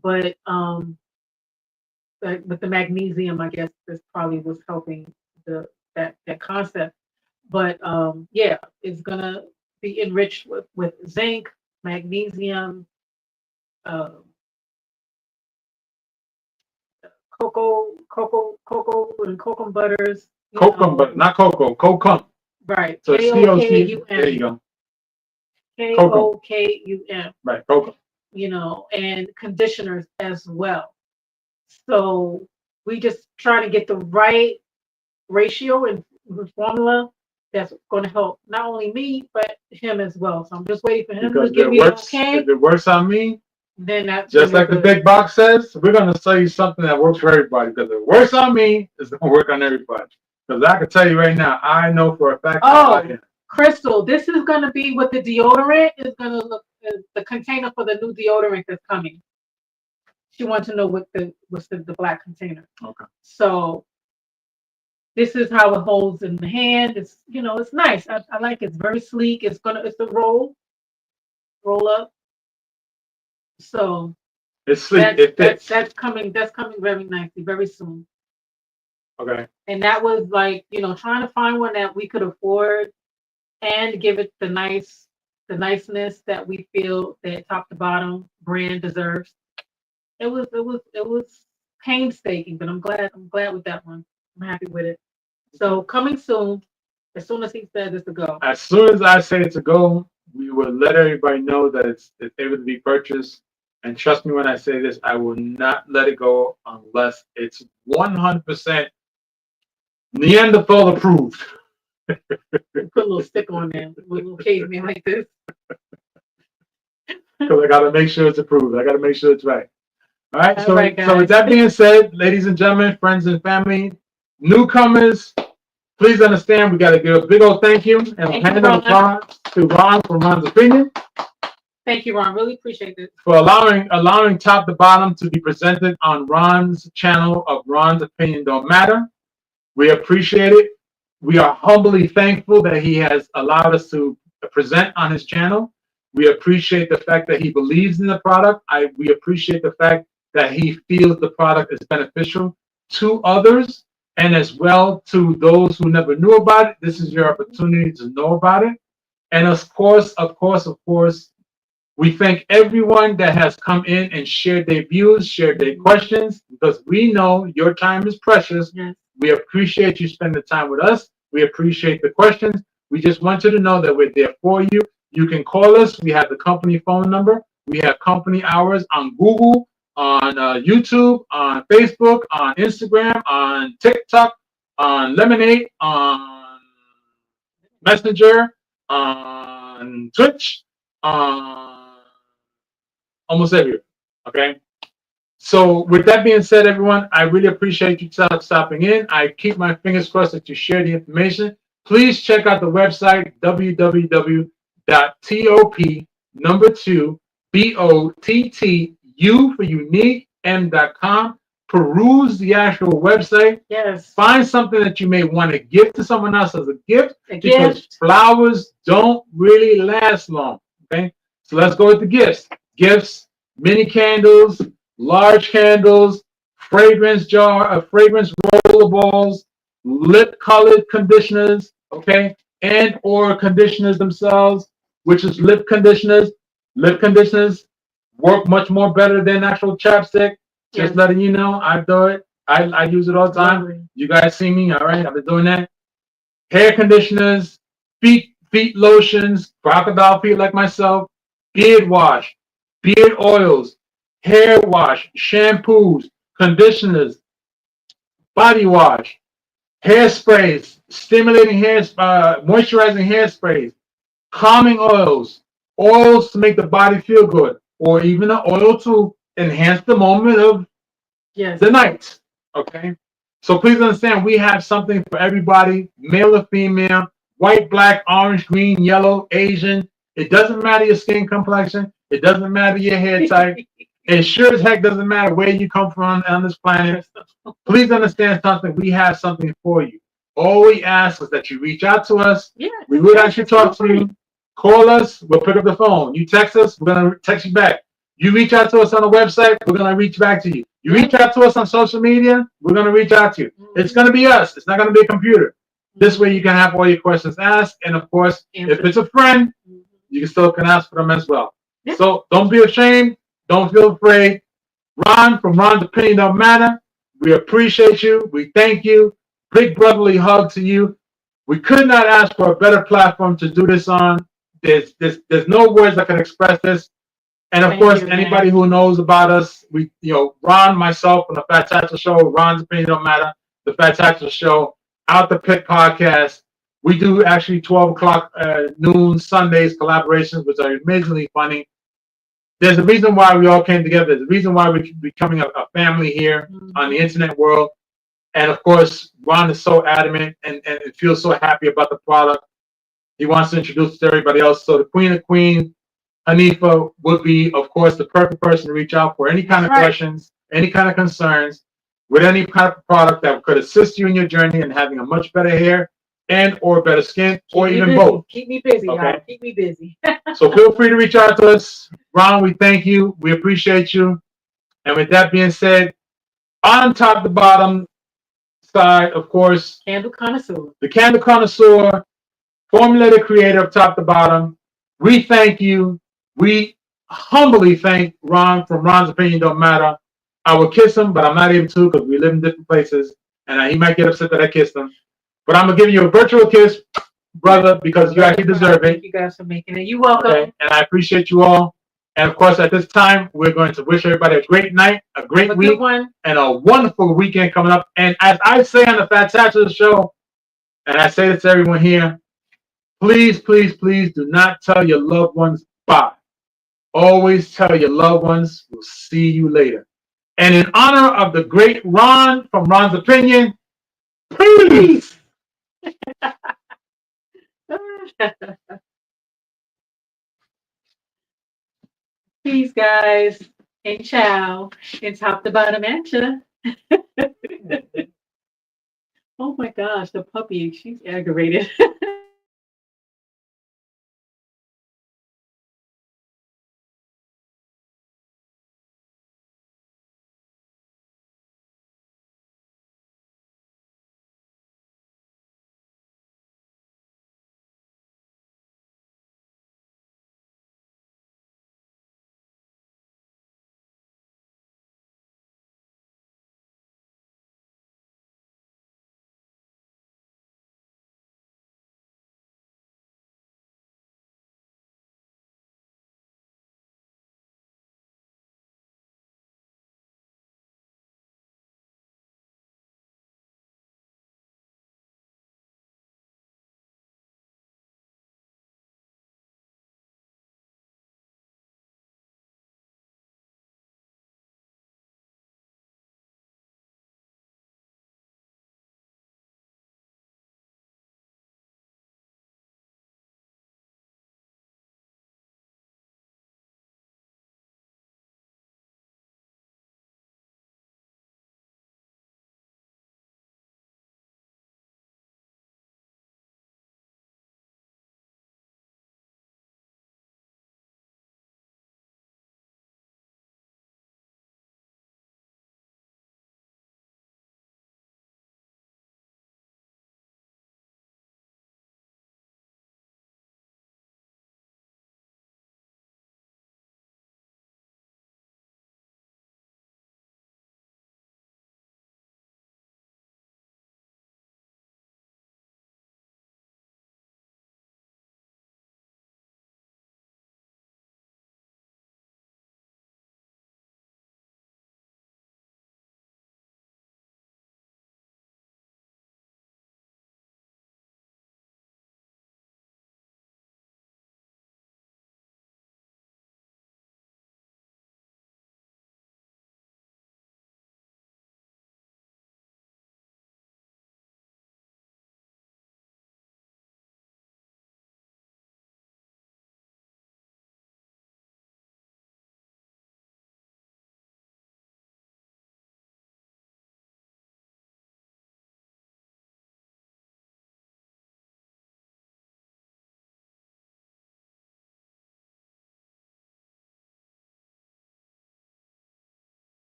But with the magnesium, I guess this probably was helping that concept. But it's gonna be enriched with zinc, magnesium, cocoa, and cocoa butters. Cocoa butter, not cocoa, cocoa. Right. So COCUM. There you go. KOKUM. Right, cocoa. And conditioners as well. So we just try to get the right ratio and formula that's going to help not only me but him as well. So I'm just waiting for him to give me okay. If it works on me, then that's just like the big box says, we're going to sell you something that works for everybody. Because if it works on me, it's going to work on everybody. Because I can tell you right now, I know for a fact. Oh, Crystal, this is going to be what the deodorant is going to look. The container for the new deodorant that's coming. She wants to know what's the black container. Okay. So This is how it holds in the hand. It's, it's nice. I like it. It's very sleek. It's a roll up. So It's sleek. It fits. that's coming very nicely, very soon. Okay. And that was like, trying to find one that we could afford and give it the niceness that we feel that top to bottom brand deserves. It was painstaking, but I'm glad with that one. I'm happy with it. So coming soon, as soon as he says it's a go. As soon as I say it's a go, we will let everybody know that it's able to be purchased. And trust me when I say this, I will not let it go unless it's 100% Neanderthal approved. Put a little stick on there with a little caveman like this. Because I got to make sure it's approved. I got to make sure it's right. All right. All So, right, so with guys. that being said, ladies and gentlemen, friends and family, newcomers, please understand we got to give a big old thank you and a Thank hand you, of applause to Ron from Ron's Opinion Thank you, Ron. Really appreciate it. for allowing top to bottom to be presented on Ron's channel of Ron's Opinion Don't Matter. We appreciate it. We are humbly thankful that he has allowed us to present on his channel. We appreciate the fact that he believes in the product. We appreciate the fact that he feels the product is beneficial to others and as well to those who never knew about it. This is your opportunity to know about it. And of course, we thank everyone that has come in and shared their views, shared their questions, because we know your time is precious. Yes. We appreciate you spending time with us. We appreciate the questions. We just want you to know that we're there for you. You can call us. We have the company phone number. We have company hours on Google, on YouTube, on Facebook, on Instagram, on TikTok, on Lemonade, on Messenger, on Twitch, on almost everywhere. Okay. So with that being said, everyone, I really appreciate you stopping in. I keep my fingers crossed that you share the information. Please check out the website www.top number 2 BOTTU for unique m.com. Peruse the actual website. Yes. Find something that you may want to give to someone else as a gift because gift. flowers don't really last long. Okay, so let's go with the gifts. Gifts, mini candles, large candles, fragrance roller balls, lip colored conditioners, okay, and or conditioners themselves, which is lip conditioners. Lip conditioners work much more better than actual chapstick. Just letting you know, I do it. I use it all the time. Lovely. You guys see me, all right? I've been doing that. Hair conditioners, feet lotions, crocodile feet like myself, beard wash, beard oils, hair wash, shampoos, conditioners, body wash, hairsprays, stimulating moisturizing hairsprays, calming oils to make the body feel good, or even an oil to enhance the moment of the night. Okay. So please understand, we have something for everybody, male or female, white, black, orange, green, yellow, Asian. It doesn't matter your skin complexion. It doesn't matter your hair type. It sure as heck doesn't matter where you come from on this planet. Please understand something. We have something for you. All we ask is that you reach out to us. Yeah, we would actually talk to you. Call us. We'll pick up the phone. You text us. We're going to text you back. You reach out to us on the website. We're going to reach back to you. You reach out to us on social media. We're going to reach out to you. It's going to be us. It's not going to be a computer. This way you can have all your questions asked. And of course, if it's a friend, you can still can ask for them as well. Yeah. So don't be ashamed. Don't feel afraid. Ron from Ron's Opinion Don't Matter. We appreciate you. We thank you. Big brotherly hug to you. We could not ask for a better platform to do this on. There's no words that can express this. And of course, anybody who knows about us, Ron, myself, from the Fat Taxer Show, Ron's Opinion Don't Matter, the Fat Taxer Show, Out the Pit podcast. We do actually 12 o'clock noon Sundays collaborations, which are amazingly funny. There's a reason why we all came together. There's a reason why we're becoming a family here on the internet world. And of course, Ron is so adamant and feels so happy about the product. He wants to introduce it to everybody else. So the Queen of Queens, Hanifa, would be, of course, the perfect person to reach out for any kind of questions, any kind of concerns. with any kind of product that could assist you in your journey and having a much better hair and or better skin, or even both. Keep me busy, Okay. y'all. Keep me busy. So feel free to reach out to us. Ron, we thank you. We appreciate you. And with that being said, on top to bottom side, of course, Candle connoisseur. the Candle Connoisseur, formulated creator of top to bottom. We thank you. We humbly thank Ron from Ron's Opinion Don't Matter. I would kiss him, but I'm not able to because we live in different places, and he might get upset that I kissed him. But I'm gonna give you a virtual kiss, brother, because you actually deserve it. Thank you guys for making it. You're welcome. Okay? And I appreciate you all. And of course, at this time, we're going to wish everybody a great night, a great week, and a wonderful weekend coming up. And as I say on the Fantastic Show, and I say this to everyone here, please, please, please do not tell your loved ones bye. Always tell your loved ones we'll see you later. And in honor of the great Ron from Ron's Opinion, peace. Peace, guys. And ciao. And top to bottom at ya. Oh my gosh, the puppy, she's aggravated.